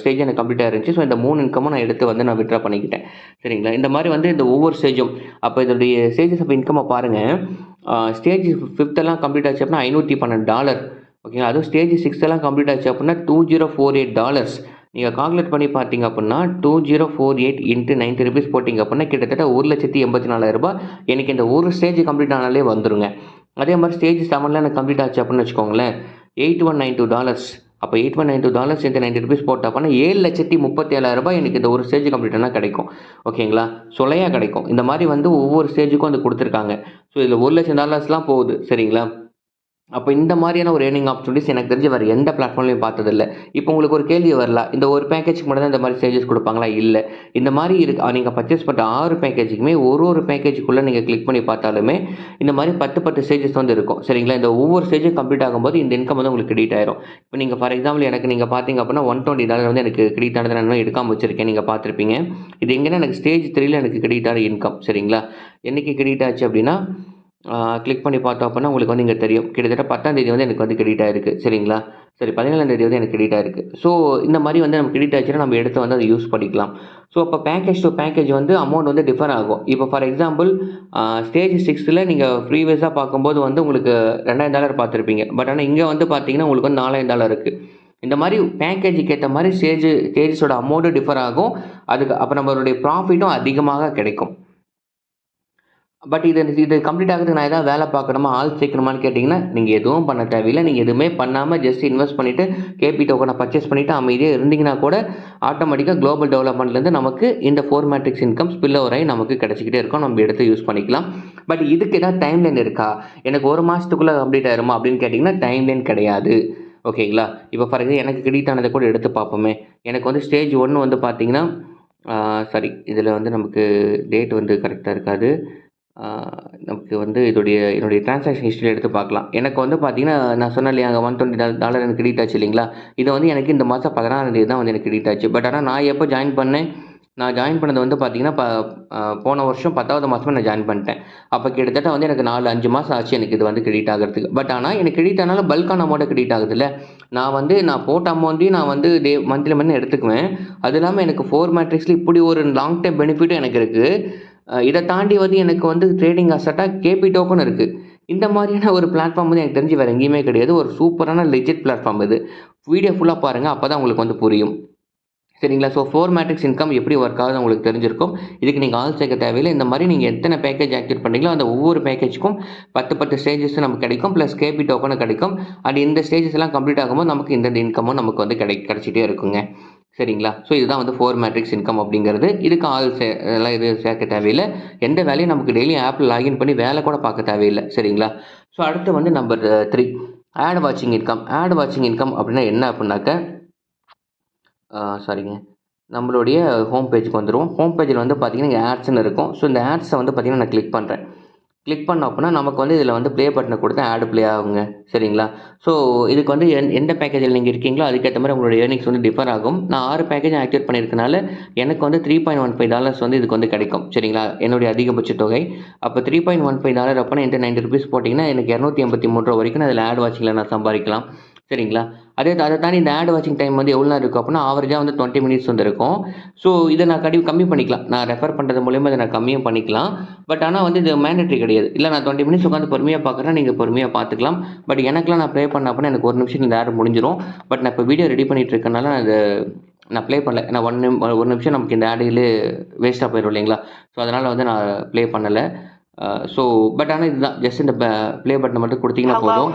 ஸ்டேஜ் எனக்கு கம்ப்ளீட் ஆயிருந்துச்சு. ஸோ இந்த 3 இன்கமும் நான் எடுத்து வந்து நான் வித்ட்ரா பண்ணிக்கிட்டேன். சரிங்களா? இந்த மாதிரி வந்து இந்த ஒவ்வொரு ஸ்டேஜும் அப்போ இதோடைய ஸ்டேஜஸ் ஆஃப் இன்கம்மை பாருங்கள். ஸ்டேஜ் 5th எல்லாம் கம்ப்ளீட் ஆச்சு அப்படின்னா $512. ஓகேங்களா? அதுவும் ஸ்டேஜ் 6th எல்லாம் கம்ப்ளீட் ஆச்சு அப்படின்னா $2048. நீங்கள் கால்குலேட் பண்ணி பார்த்தீங்க அப்படின்னா 2048 இன்ட்டு 90 ருபீஸ் போட்டிங்க அப்படின்னா கிட்டத்தட்ட 1,84,000 எனக்கு இந்த ஒரு ஸ்டேஜ் கம்ப்ளீட் ஆனாலே வந்துருங்க. அதே மாதிரி ஸ்டேஜ் 7ல் எனக்கு கம்ப்ளீட் ஆச்சு அப்படின்னு வச்சுக்கோங்களேன், $8192. அப்போ $8192 இன்ட்டு 90 ருபீஸ் போட்ட அப்படின்னா $7,37,000 எனக்கு இந்த ஒரு ஸ்டேஜ் கம்ப்ளீட் ஆனால் கிடைக்கும். ஓகேங்களா? சொலையாக கிடைக்கும். இந்த மாதிரி வந்து ஒவ்வொரு ஸ்டேஜுக்கும் வந்து கொடுத்துருக்காங்க. ஸோ இதில் $1,00,000 போகுது. சரிங்களா? அப்போ இந்த மாதிரியான ஒரு ஏர்னிங் ஆப்பர்ச்சுனிட்டிஸ் எனக்கு தெரிஞ்சு வேறு எந்த பிளாட்ஃபார்ம்லையும் பார்த்ததில்ல. இப்போ உங்களுக்கு ஒரு கேள்வி வரலாம், இந்த ஒரு பேக்கேஜுக்கு மட்டும் தான் இந்த மாதிரி ஸ்டேஜஸ் கொடுப்பாங்களா? இல்லை, இந்த மாதிரி நீங்கள் பர்ச்சேஸ் பண்ணுற 6 பேக்கேஜுக்குமே ஒரு பேக்கேஜுக்குள்ளே நீங்கள் கிளிக் பண்ணி பார்த்தாலுமே இந்த மாதிரி 10 ஸ்டேஜஸ் வந்து இருக்கும். சரிங்களா? இந்த ஒவ்வொரு ஸ்டேஜும் கம்ப்ளீட் ஆகும்போது இந்த இன்கம் வந்து உங்களுக்கு கிரெடிட் ஆயிரும். இப்போ நீங்கள் ஃபார் எக்ஸாம்பிள் எனக்கு நீங்கள் பார்த்தீங்க அப்படின்னா $120 வந்து எனக்கு கிரெடிட் ஆனது நான் இன்னும் எடுக்காமல் வச்சிருக்கேன். நீங்கள் பார்த்துருப்பீங்க. இது எங்கன்னா எனக்கு ஸ்டேஜ் 3ல் எனக்கு கிரெடிட் ஆன இன்கம். சரிங்களா? என்றைக்கு கிரெடிட் ஆச்சு அப்படின்னா கிளிக் பண்ணி பார்த்தோம் அப்படின்னா உங்களுக்கு வந்து இங்கே தெரியும். கிட்டத்தட்ட 10ஆம் தேதி வந்து எனக்கு வந்து கிரெடிட் ஆயிருக்கு. சரிங்களா? சரி, 17ஆம் தேதி வந்து எனக்கு கிரெடிட் ஆயிருக்கு. ஸோ இந்த மாதிரி வந்து நம்ம கிரெடிட் ஆச்சுன்னா நம்ம எடுத்து வந்து அதை யூஸ் பண்ணிக்கலாம். ஸோ அப்போ பேக்கேஜ் டு பேக்கேஜ் வந்து அமௌண்ட் வந்து டிஃபர் ஆகும். இப்போ ஃபார் எக்ஸாம்பிள் ஸ்டேஜ் 6ல் நீங்கள் ப்ரீவியஸாக பார்க்கும்போது வந்து உங்களுக்கு $2000 பார்த்துருப்பீங்க. பட் ஆனால் இங்கே வந்து பார்த்தீங்கன்னா உங்களுக்கு வந்து $4000 இருக்குது. இந்த மாதிரி பேக்கேஜுக்கு ஏற்ற மாதிரி ஸ்டேஜஸோட அமௌண்ட்டும் டிஃபர் ஆகும். அதுக்கு அப்போ நம்மளுடைய ப்ராஃபிட்டும் அதிகமாக கிடைக்கும். பட் இது கம்ப்ளீட் ஆகிறதுக்கு நான் ஏதாவது வேலை பார்க்கணுமா, ஆள் சேர்க்கணுமான்னு கேட்டிங்கன்னா நீங்கள் எதுவும் பண்ண தேவையில்லை. நீங்கள் எதுவுமே பண்ணாமல் ஜஸ்ட் இன்வெஸ்ட் பண்ணிவிட்டு கேபி டோக்கனை பர்ச்சேஸ் பண்ணிவிட்டு அமைதியாக இருந்தீங்கன்னா கூட ஆட்டோமேட்டிக்காக குளோபல் டெவலப்மெண்ட்லேருந்து நமக்கு இந்த 4 மேட்ரிக்ஸ் இன்கம் ஸ்பில் ஓவர் ஆகி நமக்கு கிடச்சிக்கிட்டே இருக்கும். நம்ம எடுத்து யூஸ் பண்ணிக்கலாம். பட் இதுக்கு ஏதாவது டைம்லைன் இருக்கா? எனக்கு 1 மாதத்துக்குள்ளே கம்ப்ளீட் ஆயிருமா அப்படின்னு கேட்டிங்கன்னா டைம்லைன் கிடையாது. ஓகேங்களா? இப்போ ஃபார் எக்ஸாம்பிள் எனக்கு கிரெடிட் ஆனதை கூட எடுத்து பார்ப்போமே. எனக்கு வந்து ஸ்டேஜ் 1 வந்து பார்த்தீங்கன்னா சாரி, இதில் வந்து நமக்கு டேட் வந்து கரெக்டாக இருக்காது. நமக்கு வந்து என்னுடைய ட்ரான்சாக்ஷன் ஹிஸ்ட்ரி எடுத்து பார்க்கலாம். எனக்கு வந்து பார்த்தீங்கன்னா நான் சொன்னேன் இல்லையா, அங்கே $120 எனக்கு கிரெடிட் ஆச்சு இல்லைங்களா? இது வந்து எனக்கு இந்த மாதம் 16ஆம் தேதி தான் வந்து எனக்கு கிரெடிட் ஆச்சு. பட் ஆனால் நான் எப்போ ஜாயின் பண்ணேன், நான் ஜாயின் பண்ணது வந்து பார்த்தீங்கன்னா போன வருஷம் 10வது மாதமே நான் ஜாயின் பண்ணிட்டேன். அப்போ கிட்டத்தட்ட வந்து எனக்கு 4-5 மாதம் ஆச்சு எனக்கு இது வந்து கிரெடிட் ஆகிறதுக்கு. பட் ஆனால் எனக்கு கிரெடிட் ஆனாலும் பல்கான அமௌண்ட்டை கிரெடிட் ஆகுதுல்ல. நான் போட்ட அமௌண்ட்டையும் நான் வந்து மந்த்லி எடுத்துக்குவேன். அது இல்லாமல் எனக்கு 4 மேட்ரிக்ஸில் இப்படி ஒரு லாங் டைம் பெனிஃபிட்டும் எனக்கு இருக்குது. இதை தாண்டி வந்து எனக்கு வந்து ட்ரேடிங் அசட்டாக கேபி டோக்கன் இருக்குது. இந்த மாதிரியான ஒரு பிளாட்ஃபார்ம் வந்து எனக்கு தெரிஞ்சு வேறு எங்கேயுமே கிடையாது. ஒரு சூப்பரான லெஜிட் பிளாட்ஃபார்ம் இது. வீடியோ ஃபுல்லாக பாருங்கள், அப்போ தான் உங்களுக்கு வந்து புரியும். சரிங்களா? ஸோ 4 மேட்ரிக்ஸ் இன்கம் எப்படி ஒர்க் ஆகுது உங்களுக்கு தெரிஞ்சிருக்கும். இதுக்கு நீங்கள் ஆள் சேர்க்க தேவையில்லை. இந்த மாதிரி நீங்கள் எத்தனை பேக்கேஜ் ஆக்டிவேட் பண்ணுறீங்களோ அந்த ஒவ்வொரு பேக்கேஜுக்கும் 10 ஸ்டேஜஸ் நமக்கு கிடைக்கும். ப்ளஸ் கேபி டோக்கனும் கிடைக்கும். அண்ட் இந்த ஸ்டேஜஸ் எல்லாம் கம்ப்ளீட் ஆகும்போது நமக்கு இந்த இன்கமும் நமக்கு வந்து கிடைச்சிட்டே இருக்குங்க. சரிங்களா? ஸோ இதுதான் வந்து 4 மேட்ரிக்ஸ் இன்கம் அப்படிங்கிறது. இதுக்கு ஆள் எல்லாம் இது சேர்க்க தேவையில்ல. எந்த வேலையும் நமக்கு டெய்லி ஆப்ல லாகின் பண்ணி வேலை கூட பார்க்க தேவையில்ல. சரிங்களா? ஸோ அடுத்து வந்து நம்பர் 3 ஆட் வாட்சிங் இன்கம். ஆட் வாட்சிங் இன்கம் அப்படின்னா என்ன அப்படின்னாக்க சாரிங்க. நம்மளுடைய ஹோம் பேஜுக்கு வந்துருவோம். ஹோம் பேஜில் வந்து பார்த்தீங்கன்னா, இங்கே ஆட்ஸ்ன்னு இருக்கும். ஸோ இந்த ஆட்ஸை வந்து பார்த்தீங்கன்னா, நான் கிளிக் பண்ணுறேன். கிளிக் பண்ணோம் அப்படின்னா, நமக்கு வந்து இதில் வந்து ப்ளே பட்டனை கொடுத்தா ஆட் ப்ளே ஆகுங்க. சரிங்களா? ஸோ இதுக்கு வந்து எந்த பேக்கேஜில் நீங்கள் இருக்கீங்களோ, அதுக்கேற்ற மாதிரி உங்களோட ஏர்னிங்ஸ் வந்து டிஃபர் ஆகும். நான் 6 பேக்கேஜ் ஆக்டிவேட் பண்ணியிருக்கனால, எனக்கு வந்து $3.15 வந்து இதுக்கு வந்து கிடைக்கும். சரிங்களா? என்னுடைய அதிகபட்ச தொகை. அப்போ $3.15 அப்போனா என்கிட்ட ₹90 போட்டிங்கன்னா, எனக்கு ₹283 வரைக்கும் நான் அதில் ஆட் வாட்சிங்கில் நான் சம்பாதிக்கலாம். சரிங்களா? அதை தாண்டி இந்த ஆட் வாட்சிங் டைம் வந்து எவ்வளோ நேரம் இருக்கும் அப்படின்னா, ஆவரேஜாக வந்து 20 மினிட்ஸ் வந்து இருக்கும். ஸோ இதை நான் கம்மி பண்ணிக்கலாம். நான் ரெஃபர் பண்ணுறது மூலியமா இதை நான் கம்மியும் பண்ணிக்கலாம். பட் ஆனால் வந்து இது மேண்டேட்டரி கிடையாது. இல்லை நான் 20 மினிட்ஸ் உட்காந்து பொறுமையாக பார்க்குறேன், நீங்கள் பொறுமையாக பார்த்துக்கலாம். பட் எனக்குலாம் நான் ப்ளே பண்ண அப்படின்னா எனக்கு 1 நிமிஷம் இந்த ஆட் முடிஞ்சிடும். பட் நான் இப்போ வீடியோ ரெடி பண்ணிட்டு இருக்கனால நான் ப்ளே பண்ணல. ஏன்னா 1 நிமிஷம் நமக்கு இந்த ஆடிலே வேஸ்ட்டாக போயிடும் இல்லைங்களா? ஸோ அதனால் வந்து நான் ப்ளே பண்ணலை. ஸோ பட் ஆனால் இதுதான் ஜஸ்ட் இந்த ப்ளே பட்டனை மட்டும் கொடுத்தீங்கன்னா போதும்.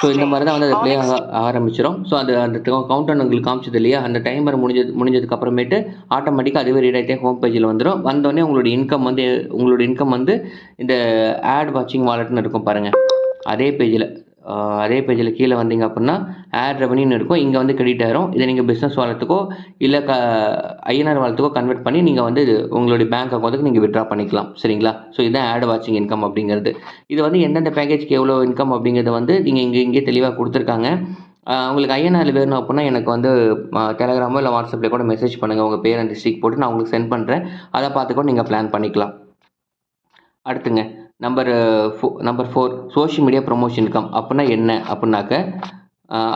ஸோ இந்த மாதிரி தான் வந்து அது ப்ளே ஆரம்பிச்சிடும். ஸோ அந்த கவுண்டர் உங்களுக்கு காமிச்சது இல்லையா, அந்த டைமர் முடிஞ்சதுக்கு அப்புறமேட்டு ஆட்டோமேட்டிக்காக அதுவே ரீட் ஆகிட்டே ஹோம் பேஜில் வந்துடும். வந்தோடனே உங்களோட இன்கம் வந்து இந்த ஆட் வாட்சிங் வாலெட்னு இருக்கும் பாருங்கள். அதே பேஜில் கீழே வந்தீங்க அப்படின்னா ஆட் ரெவன்யூன்னு இருக்கும். இங்கே வந்து கிரெடிட் ஆயிரும். இதை நீங்கள் பிஸ்னஸ் வாலெட்டுக்கோ இல்லை ஐஎன்ஆர் வாலெட்டுக்கோ கன்வெர்ட் பண்ணி நீங்கள் வந்து உங்களுடைய பேங்க் அக்கௌண்ட்டுக்கு நீங்கள் வித்ட்ரா பண்ணிக்கலாம். சரிங்களா? ஸோ இதுதான் ஆட் வாட்சிங் இன்கம் அப்படிங்கிறது. இது வந்து எந்தெந்த பேக்கேஜ்க்கு எவ்வளோ இன்கம் அப்படிங்கிறத வந்து நீங்கள் இங்கே தெளிவாக கொடுத்துருக்காங்க. உங்களுக்கு ஐஎன்ஆர் வேணும் அப்படின்னா எனக்கு வந்து டெலகிராமோ இல்லை வாட்ஸ்அப்பில் கூட மெசேஜ் பண்ணுங்கள். உங்கள் பேர் அண்ட் டிஸ்ட்ரிக்ட் போட்டு நான் உங்களுக்கு சென்ட் பண்ணுறேன். அதை பார்த்து கூட நீங்கள் பிளான் பண்ணிக்கலாம். அடுத்துங்க number 4 social media promotion income அப்படின்னா என்ன அப்படின்னாக்க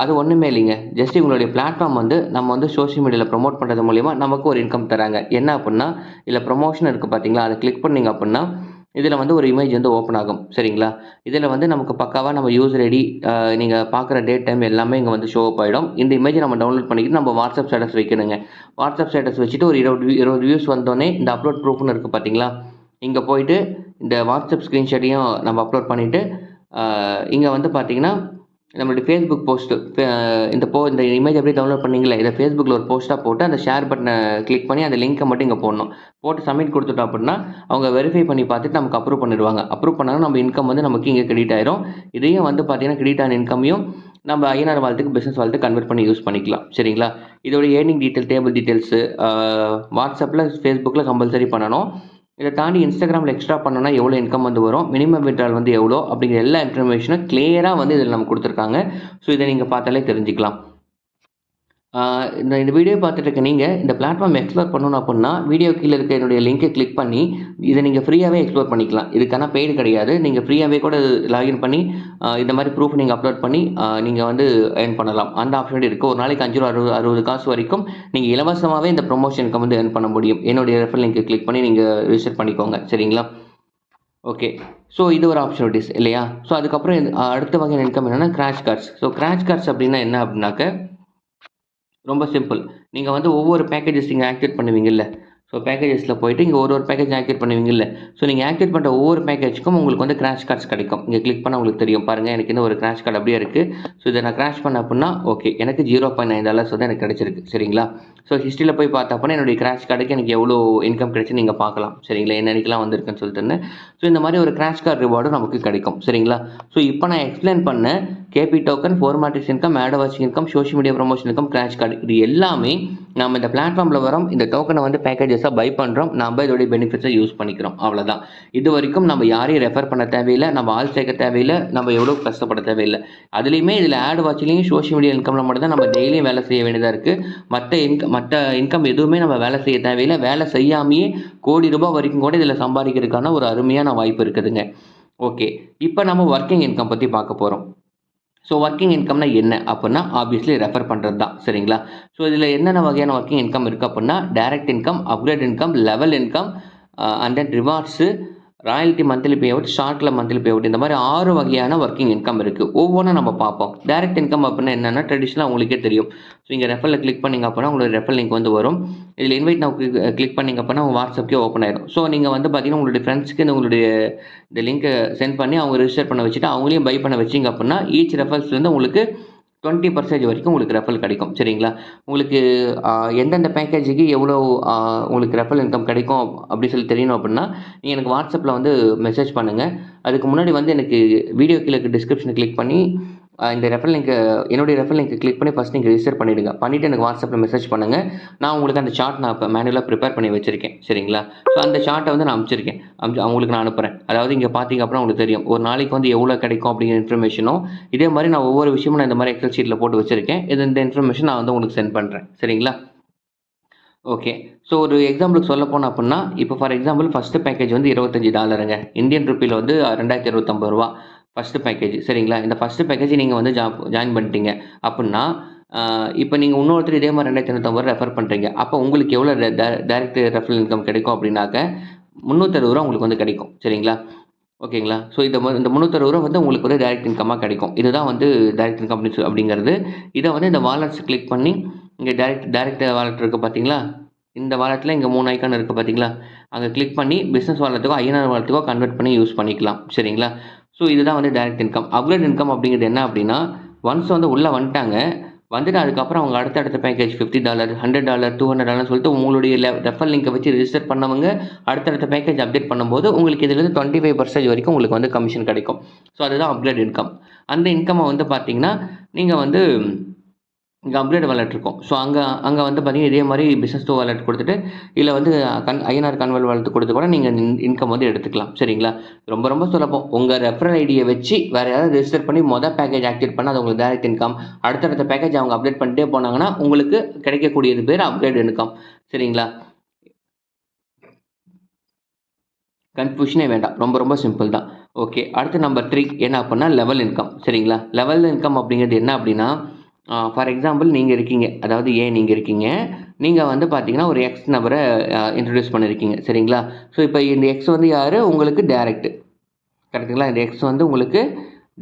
அது ஒன்றுமே இல்லைங்க. ஜஸ்ட் உங்களுடைய பிளாட்ஃபார்ம் வந்து நம்ம வந்து சோஷியல் மீடியாவில் ப்ரொமோட் பண்ணுறது மூலிமா நமக்கு ஒரு இன்கம் தராங்க. என்ன அப்படின்னா இதில் ப்ரொமோஷன் இருக்குது பார்த்தீங்களா, அதை கிளிக் பண்ணிங்க அப்படின்னா இதில் வந்து ஒரு இமேஜ் வந்து ஓப்பன் ஆகும். சரிங்களா? இதில் வந்து நமக்கு பக்காவாக நம்ம யூசர் ஐடி நீங்கள் பார்க்குற டேட் டைம் எல்லாமே இங்கே வந்து ஷோ அப் ஆகிடும். இந்த இமேஜை நம்ம டவுன்லோட் பண்ணிக்கிட்டு நம்ம வாட்ஸ்அப் ஸ்டேட்டஸ் வைக்கணுங்க. வாட்ஸ்அப் ஸ்டேட்டஸ் வச்சுட்டு ஒரு 20 வியூஸ் வந்தோடனே இந்த அப்லோட் ப்ரூஃப்னு இருக்குது பார்த்தீங்களா, இங்கே போயிட்டு இந்த வாட்ஸ்அப் ஸ்க்ரீன்ஷாட்டையும் நம்ம அப்லோட் பண்ணிவிட்டு இங்கே வந்து பார்த்தீங்கன்னா நம்மளுடைய ஃபேஸ்புக் போஸ்ட்டு இந்த இமேஜ் அப்படியே டவுன்லோட் பண்ணிங்களே, இதை ஃபேஸ்புக்கில் ஒரு போஸ்ட்டாக போட்டு அந்த ஷேர் பட்டனை கிளிக் பண்ணி அந்த லிங்க்கை மட்டும் இங்கே போடணும். போட்டு சப்மிட் கொடுத்துட்டோம் அப்படின்னா அவங்க வெரிஃபை பண்ணி பார்த்துட்டு நமக்கு அப்ரூவ் பண்ணிடுவாங்க. அப்ரூவ் பண்ணாலும் நம்ம இன்கம் வந்து நமக்கு இங்கே கிரெடிட் ஆயிரும். இதையும் வந்து பார்த்தீங்கன்னா கிரெடிட் ஆன இன்கமையும் நம்ம ஐஎன்ஆர் வாலெட்டுக்கு பிஸ்னஸ் வாலெட்டுக்கு கன்வெர்ட் பண்ணி யூஸ் பண்ணிக்கலாம். சரிங்களா? இதோட ஏர்னிங் டேபிள் டீட்டெயில்ஸு வாட்ஸ்அப்பில் ஃபேஸ்புக்கில் கம்பல்சரி பண்ணணும். இதை தாண்டி இன்ஸ்டாகிராமில் எக்ஸ்ட்ரா பண்ணோன்னா எவ்வளோ இன்கம் வந்து வரும், மினிமம் விட்ரால் வந்து எவ்வளோ அப்படிங்கிற எல்லா இன்ஃபர்மேஷனும் கிளியராக வந்து இதில் நம்ம கொடுத்துருக்காங்க. ஸோ இதை நீங்கள் பார்த்தாலே தெரிஞ்சுக்கலாம். இந்த வீடியோ பார்த்துட்டு இருக்க நீங்கள் இந்த பிளாட்ஃபார்ம் எக்ஸ்ப்ளோர் பண்ணணும் அப்படின்னா வீடியோ கீழே இருக்க என்னுடைய லிங்கை கிளிக் பண்ணி இதை நீங்கள் ஃப்ரீயாகவே எக்ஸ்ப்ளோர் பண்ணிக்கலாம். இதுக்கான பெய்டு கிடையாது. நீங்கள் ஃப்ரீயாகவே கூட லாகின் பண்ணி இந்த மாதிரி ப்ரூஃப் நீங்கள் அப்லோட் பண்ணி நீங்கள் வந்து ஏர்ன் பண்ணலாம். அந்த ஆப்ஷன் இருக்குது. ஒரு நாளைக்கு 5 ரூபா 60 காசு வரைக்கும் நீங்கள் இலவசமாகவே இந்த ப்ரொமோஷனுக்கு வந்து ஏர்ன் பண்ண முடியும். என்னுடைய ரெஃபரல் லிங்கை கிளிக் பண்ணி நீங்கள் ரிஜிஸ்டர் பண்ணிக்கோங்க. சரிங்களா? ஓகே. ஸோ இது ஒரு ஆப்ஷனிட்டிஸ் இல்லையா? ஸோ அதுக்கப்புறம் அடுத்த வகையான இன்கம் என்னென்னா crash cards. So crash cards அப்படின்னா என்ன அப்படின்னாக்க ரொம்ப சிம்பிள். நீங்கள் வந்து ஒவ்வொரு பேக்கேஜஸ் நீங்கள் ஆக்டிவேட் பண்ணுவீங்கல்ல, ஸோ பேக்கேஜஸில் போய்ட்டு இங்கே ஒரு பேக்கேஜ் ஆக்டிவேட் பண்ணுவீங்கல்ல, ஸோ நீங்கள் ஆக்டிவேட் பண்ணுற ஒவ்வொரு பேக்கேஜுக்கும் உங்களுக்கு வந்து கிராஷ் கார்ட்ஸ் கிடைக்கும். இங்கே கிளிக் பண்ணால் உங்களுக்கு தெரியும் பாருங்கள், எனக்கு இந்த ஒரு கிராஷ் கார்டு அப்படியே இருக்குது. ஸோ இதை நான் கிராஷ் பண்ண அப்படின்னா ஓகே எனக்கு $0.9 வந்து எனக்கு கிடைச்சிருக்கு. சரிங்களா? ஸோ ஹிஸ்ட்ரியில் போய் பார்த்தா அப்படின்னா என்னுடைய கிராஷ் கார்டுக்கு எனக்கு எவ்வளோ இன்கம் கிடைச்சு நீங்கள் பார்க்கலாம். சரிங்களா? என்னென்னக்கெலாம் வந்திருக்குன்னு சொல்லிட்டுன்னு. ஸோ இந்த மாதிரி ஒரு கிராஷ் கார்டு ரிவார்டும் நமக்கு கிடைக்கும். சரிங்களா? ஸோ இப்போ நான் எக்ஸ்பிளைன் பண்ண KP token, 4 matrix income, ad வாட்சிங் income, social media promotion income, crash card, இது எல்லாமே நம்ம இந்த பிளாட்ஃபார்மில் வரோம். இந்த டோக்கனை வந்து பேக்கேஜஸாக பை பண்ணுறோம். நம்ம இதோடைய பெனிஃபிட்ஸை யூஸ் பண்ணிக்கிறோம். அவ்வளோதான். இது வரைக்கும் நம்ம யாரையும் ரெஃபர் பண்ண தேவையில்லை, நம்ம ஆள் சேர்க்க தேவையில்லை, நம்ம எவ்வளோ கஷ்டப்பட தேவையில்லை. அதுலேயுமே இதில் ஆட் வாட்சிலையும் சோஷியல் மீடியா இன்கமில் மட்டும் தான் நம்ம டெய்லியும் வேலை செய்ய வேண்டியதாக இருக்குது. மற்ற இன்கம் எதுவுமே நம்ம வேலை செய்ய தேவையில்லை. வேலை செய்யாமையே கோடி ரூபாய் வரைக்கும் கூட இதில் சம்பாதிக்கிறதுக்கான ஒரு அருமையான வாய்ப்பு இருக்குதுங்க. ஓகே, இப்போ நம்ம ஒர்க்கிங் இன்கம் பற்றி பார்க்க போகிறோம். ஸோ ஒர்க்கிங் இன்கம்னா என்ன அப்படின்னா ஆப்வியஸ்லி ரெஃபர் பண்ணுறது தான். சரிங்களா? ஸோ இதில் என்னென்ன வகையான ஒர்க்கிங் இன்கம் இருக்குது அப்படின்னா direct income, upgrade income, level income, and then rewards, royalty monthly pay out, ஷார்ட்டில் மந்த்லி பே அவுட், இந்த மாதிரி 6 வகையான ஒர்க்கிங் இன்கம் இருக்குது. ஒவ்வொன்றும் நம்ம பார்ப்போம். டைரக்ட் இன்கம் அப்படின்னா என்னென்னா ட்ரெடிஷ்னலாக உங்களுக்கே தெரியும். ஸோ இங்கே ரெஃபரில் கிளிக் பண்ணிங்க அப்படின்னா உங்களுக்கு ரெஃபர் லிங்க் வந்து வரும். இதில் இன்வைட் நான் கிளிக் பண்ணிங்க அப்படின்னா உங்கள் வாட்ஸ்அப்கே ஓப்பன் ஆயிடும். ஸோ நீங்கள் வந்து பார்த்தீங்கன்னா உங்களுடைய ஃப்ரெண்ட்ஸ்க்கு உங்களுடைய இந்த லிங்க்கை சென்ட் பண்ணி அவங்க ரிஜிஸ்டர் பண்ண வச்சுட்டு அவங்களையும் பை பண்ண வச்சிங்க அப்படின்னா ஈச் ரெஃபர்ஸ்லேருந்து உங்களுக்கு 20% வரைக்கும் உங்களுக்கு ரெஃபரல் கிடைக்கும். சரிங்களா? உங்களுக்கு எந்தெந்த பேக்கேஜுக்கு எவ்வளோ உங்களுக்கு ரெஃபரல் இன்கம் கிடைக்கும் அப்படி சொல்லி தெரியணும் அப்படின்னா, நீங்க எனக்கு WhatsAppல வந்து மெசேஜ் பண்ணுங்க. அதுக்கு முன்னாடி வந்து எனக்கு வீடியோ கீழ இருக்க டிஸ்கிரிப்ஷன கிளிக் பண்ணி இந்த ரெஃபரல் லிங்க்க என்னுடைய ரெஃபரல் லிங்க்க கிளிக் பண்ணி ஃபர்ஸ்ட் நீங்க ரிஜிஸ்டர் பண்ணிடுங்க. பண்ணிட்டு எனக்கு WhatsAppல மெசேஜ் பண்ணுங்க. நான் உங்களுக்கு அந்த சார்ட் நான் இப்ப மேனுவலா ப்ரிப்பேர் பண்ணி வச்சிருக்கேன். சரிங்களா? ஸோ அந்த சார்ட்ட வந்து நான் அனுப்பிச்சிருக்கேன். உங்களுக்கு நான் அனுப்புறேன். அதாவது இங்க பார்த்தீங்க அப்படின்னா உங்களுக்கு தெரியும். ஒரு நாளைக்கு வந்து எவ்வளோ கிடைக்கும் அப்படிங்கிற இன்ஃபர்மேஷனும், இதே மாரி நான் ஒவ்வொரு விஷயமும் நான் இந்த மாரி எக்ஸல் ஷீட்ல போட்டு வச்சிருக்கேன். இந்த இன்ஃபர்மேஷன் நான் வந்து உங்களுக்கு சென்ட் பண்றேன். சரிங்களா? ஓகே. ஸோ ஒரு எக்ஸாம்பிளுக்கு சொல்லப்போனோம் அப்புட்ன்னா, இப்போ ஃபார் எக்ஸாம்பிள் ஃபர்ஸ்ட் பேக்கேஜ் வந்து $25ங்க. இந்தியன் ரூபில வந்து ரூ. 2025 ஃபர்ஸ்ட் பேக்கேஜ். சரிங்களா? இந்த ஃபர்ஸ்ட் பேக்கேஜ் நீங்க வந்து ஜாயின் பண்ணிட்டீங்க அப்புட்ன்னா, இப்போ நீங்க இன்னொருத்தர் இதே மாரி ரூ. 2025 ரெஃபர் பண்றீங்க. அப்போ உங்களுக்கு எவ்வளோ டைரக்ட் ரெஃபரல் இன்கம் கிடைக்கும் அப்படின்னாக்க, ரூ. 360 உங்களுக்கு வந்து கிடைக்கும். சரிங்களா? ஓகேங்களா? ஸோ இந்த இந்த ரூ. 360 வந்து உங்களுக்கு வந்து டைரக்ட் இன்கம்மா கிடைக்கும். இதுதான் வந்து டைரக்ட் இன்கம் அப்படிங்கிறது. இத வந்து இந்த வாலெட்ஸ் கிளிக் பண்ணி, இங்க டைரக்ட் வாலெட் இருக்கு பார்த்தீங்களா? இந்த வாலெட்ல இங்க 3 ஐகான் இருக்கு பார்த்தீங்களா? அங்க கிளிக் பண்ணி பிசினஸ் வாலெட்டுக்கோ, ஐஎன்ஆர் வாலெட்டுக்கோ கன்வெர்ட் பண்ணி யூஸ் பண்ணிக்கலாம். சரிங்களா? ஸோ இதுதான் வந்து டைரக்ட் இன்கம். அப்கிரேட் இன்கம் அப்படிங்கிறது என்ன அப்படின்னா, ஒன்ஸ் வந்து உள்ள வந்துட்டாங்க. வந்துட்டு அதுக்கப்புறம் அவங்க அடுத்த பேக்கேஜ் $50, $100, $200 சொல்லிட்டு உங்களுடைய ரெஃபரல் லிங்க்கை வச்சு ரிஜிஸ்டர் பண்ணவங்க அடுத்தடுத்த பேக்கேஜ் அப்டேட் பண்ணும்போது உங்களுக்கு இதுலேருந்து 25% வரைக்கும் உங்களுக்கு வந்து கமிஷன் கிடைக்கும். ஸோ அதுதான் அப்கிரேட் இன்கம். அந்த இன்கம்மை வந்து பார்த்தீங்கன்னா, நீங்கள் வந்து இங்கே அப்கிரேட் வாலெட் இருக்கும். ஸோ அங்கே வந்து பார்த்தீங்கன்னா இதே மாதிரி பிஸ்னஸ் டூ வாலெட் கொடுத்துட்டு இதில் வந்து ஐஎன்ஆர் கன்வெர்ட் வாலெட் கொடுத்து கூட நீங்கள் இன்கம் வந்து எடுத்துக்கலாம். சரிங்களா? ரொம்ப ரொம்ப சுலபம். உங்கள் ரெஃபரல் ஐடியை வச்சு வேறு யாராவது ரெஜிஸ்டர் பண்ணி பேக்கேஜ் ஆக்டிவேட் பண்ணால் அது உங்களுக்கு டைரக்ட் இன்கம். அடுத்தடுத்த பேக்கேஜ் அவங்க அப்டேட் பண்ணிட்டே போனாங்கன்னா உங்களுக்கு கிடைக்கக்கூடியது பேர் அப்கிரேட் இன்கம். சரிங்களா? கன்ஃபியூஷனே வேண்டாம். ரொம்ப ரொம்ப சிம்பிள் தான். ஓகே. அடுத்து நம்பர் 3 என்ன அப்படின்னா லெவல் இன்கம். சரிங்களா? லெவல் இன்கம் அப்படிங்கிறது என்ன அப்படின்னா, ஃபார் எக்ஸாம்பிள் நீங்கள் இருக்கீங்க. அதாவது நீங்க இருக்கீங்க. நீங்க வந்து பார்த்தீங்கன்னா, ஒரு எக்ஸ் நபரை இன்ட்ரோடியூஸ் பண்ணியிருக்கீங்க. சரிங்களா? ஸோ இப்போ இந்த எக்ஸ் வந்து யாரு? உங்களுக்கு டைரக்ட். கரெக்ட்டுங்களா? இந்த எக்ஸ் வந்து உங்களுக்கு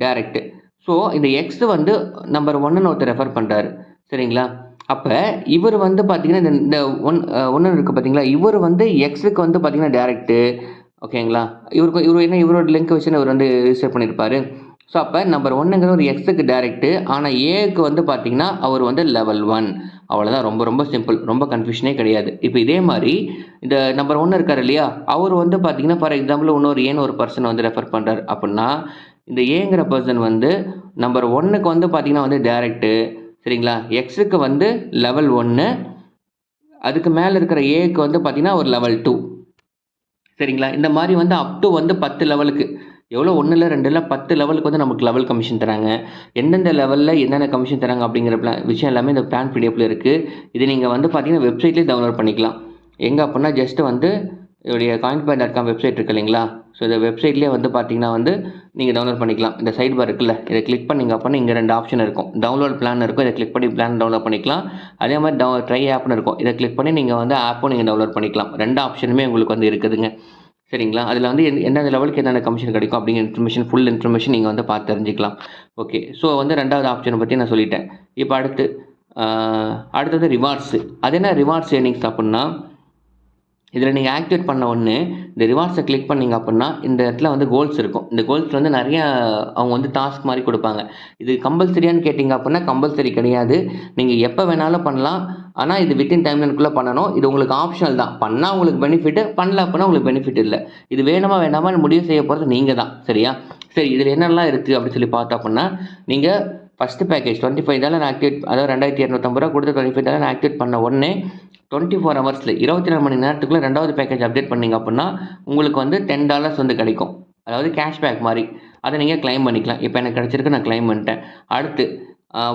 டைரக்ட். ஸோ இந்த எக்ஸ் வந்து நம்பர் 1ன்னு ஒருத்தர் ரெஃபர் பண்றாரு. சரிங்களா? அப்ப இவர் வந்து பார்த்தீங்கன்னா, இந்த 1 இருக்கு பார்த்தீங்களா? இவர் வந்து எக்ஸுக்கு வந்து பார்த்தீங்கன்னா டைரக்ட். ஓகேங்களா? இவரோட லிங்க் வச்சு இவர் வந்து ரிஜிஸ்டர் பண்ணியிருப்பாரு. ஸோ அப்போ நம்பர் 1ங்கிற ஒரு எக்ஸுக்கு டைரக்ட். ஆனால் ஏக்கு வந்து பார்த்தீங்கன்னா அவர் வந்து லெவல் 1. அவ்வளோதான். ரொம்ப ரொம்ப சிம்பிள். ரொம்ப கன்ஃபியூஷனே கிடையாது. இப்போ இதே மாதிரி இந்த நம்பர் 1 இருக்கார் இல்லையா? அவர் வந்து பார்த்தீங்கன்னா ஃபார் எக்ஸாம்பிள் இன்னொரு ஏன்னு ஒரு பர்சன் வந்து ரெஃபர் பண்ணுறாரு அப்படின்னா, இந்த ஏங்கிற பர்சன் வந்து நம்பர் 1க்கு வந்து பார்த்தீங்கன்னா வந்து டைரக்ட். சரிங்களா? எக்ஸுக்கு வந்து லெவல் 1. அதுக்கு மேலே இருக்கிற ஏக்கு வந்து பார்த்தீங்கன்னா ஒரு லெவல் 2. சரிங்களா? இந்த மாதிரி வந்து அப் டு வந்து 10 லெவலுக்கு எவ்வளோ 1 இல்ல 2 இல்ல 10 லெவலுக்கு வந்து நமக்கு லெவல் கமிஷன் தராங்க. எந்தெந்த லெவலில் என்னென்ன கமிஷன் தராங்க அப்படிங்கிற விஷயம் எல்லாமே இந்த பிளான் பிடிஎஃப்ல இருக்குது. இது நீங்கள் வந்து பார்த்தீங்கன்னா வெப்சைட்லேயே டவுன்லோட் பண்ணிக்கலாம். எங்கே அப்படின்னா ஜஸ்ட் வந்து இதோடைய coinpay.com வெப்சைட் இருக்கு இல்லைங்களா? ஸோ இந்த வெப்சைட்லேயே வந்து பார்த்தீங்கன்னா வந்து நீங்கள் டவுன்லோட் பண்ணிக்கலாம். இந்த சைட் பார் இருக்குல்ல, இதை கிளிக் பண்ணிங்க அப்படின்னா இங்கே 2 ஆப்ஷன் இருக்கும். டவுன்லோட் பிளான் இருக்கும். இதை கிளிக் பண்ணி பிளான் டவுன்லோட் பண்ணிக்கலாம். அதே மாதிரி ட்ரை ஆப்னு இருக்கும். இதை கிளிக் பண்ணி நீங்கள் வந்து ஆப்பும் நீங்கள் டவுன்லோட் பண்ணிக்கலாம். 2 ஆப்ஷனுமே உங்களுக்கு வந்து இருக்குதுங்க. சரிங்களா? அதில் வந்து எந்தெந்த லெவலுக்கு என்னென்ன கமிஷன் கிடைக்கும் அப்படிங்கிற இன்ஃபர்மேஷன் ஃபுல் இன்ஃபர்மேஷன் நீங்கள் வந்து பார்த்து தெரிஞ்சுக்கலாம். ஓகே. ஸோ வந்து 2வது ஆப்ஷனை பற்றி நான் சொல்லிட்டேன். இப்போ அடுத்தது ரிவார்ட்ஸு. அது என்ன ரிவார்ட்ஸ் ஏர்னிங்ஸ் அப்படின்னா, இதில் நீங்கள் ஆக்டிவேட் பண்ண உடனே இந்த ரிவார்ட்ஸை கிளிக் பண்ணிங்க அப்படின்னா இந்த இடத்துல வந்து கோல்ஸ் இருக்கும். இந்த கோல்ஸில் வந்து நிறையா அவங்க வந்து டாஸ்க் மாதிரி கொடுப்பாங்க. இது கம்பல்சரியான்னு கேட்டிங்க அப்படின்னா கம்பல்சரி கிடையாது. நீங்கள் எப்போ வேணாலும் பண்ணலாம். ஆனால் இது வித்தின் டைம்லைனுக்குள்ளே பண்ணணும். இது உங்களுக்கு ஆப்ஷனல் தான். பண்ணால் உங்களுக்கு பெனிஃபிட்டு, பண்ணல அப்படின்னா உங்களுக்கு பெனிஃபிட் இல்லை. இது வேணுமா வேண்டாமான்னு முடிவு செய்ய போகிறது நீங்கள் தான். சரியா? சரி, இதில் என்னெல்லாம் இருக்குது அப்படின்னு சொல்லி பார்த்தோம் அப்படின்னா, நீங்கள் ஃபஸ்ட்டு பேக்கேஜ் $25 ஆக்டிவேட், அதாவது $2250 கொடுத்து $25 ஆக்டிவேட் பண்ண உடனே 24 ஹவர்ஸில் 24 மணி நேரத்துக்குள்ளே 2வது பேக்கேஜ் அப்டேட் பண்ணிங்க அப்படின்னா உங்களுக்கு வந்து $10 வந்து கிடைக்கும். அதாவது கேஷ்பேக் மாதிரி. அதை நீங்கள் கிளைம் பண்ணிக்கலாம். இப்போ எனக்கு கிடச்சிருக்கு, நான் கிளைம் பண்ணிட்டேன். அடுத்து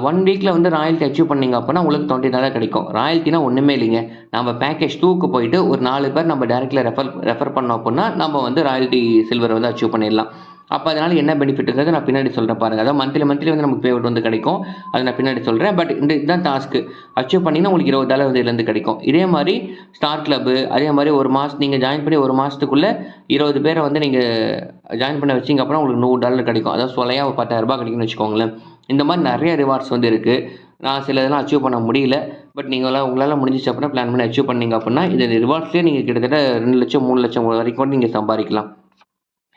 1 வீக்கில் வந்து ராயல்ட்டி அச்சீவ் பண்ணிங்க அப்படின்னா உங்களுக்கு $20 கிடைக்கும். ராயல்ட்டினா ஒன்றுமே இல்லைங்க. நம்ம பேக்கேஜ் 2க்கு போயிட்டு ஒரு 4 பேர் நம்ம டேரெக்டில் ரெஃபர் பண்ணோம் அப்படின்னா நம்ம வந்து ராயல்ட்டி சில்வர் வந்து அச்சீவ் பண்ணிடலாம். அப்போ அதனால் என்ன பெனிஃபிட்டுங்கிறது நான் பின்னாடி சொல்கிறேன் பாருங்கள். அதாவது மந்த்லி வந்து நமக்கு பேமெண்ட் வந்து கிடைக்கும். அதை நான் பின்னாடி சொல்கிறேன். பட் இதுதான் டாஸ்க்கு. அச்சீவ் பண்ணிங்கன்னா உங்களுக்கு $20 வந்து இதுலேருந்து கிடைக்கும். இதே மாதிரி ஸ்டார் கிளப்பு, அதே மாதிரி ஒரு மாதம் நீங்கள் ஜாயின் பண்ணி ஒரு மாதத்துக்குள்ளே 20 பேரை வந்து நீங்கள் ஜாயின் பண்ண வச்சிங்க அப்படின்னா உங்களுக்கு $100 கிடைக்கும். அதாவது சொலையாக ஒரு $10,000 கிடைக்கும்னு வச்சுக்கோங்களேன். இந்த மாதிரி நிறைய ரிவார்ட்ஸ் வந்து இருக்குது. நான் சில இதெல்லாம் அச்சீவ் பண்ண முடியல. பட் உங்களால் முடிஞ்சிச்சு அப்படின்னா பிளான் பண்ணி அச்சீவ் பண்ணிங்க அப்படின்னா இந்த ரிவார்ட்ஸ்லேயே நீங்கள் கிட்டத்தட்ட 2 லட்சம் 3 லட்சம் வரைக்கும் நீங்கள் சம்பாதிக்கலாம்.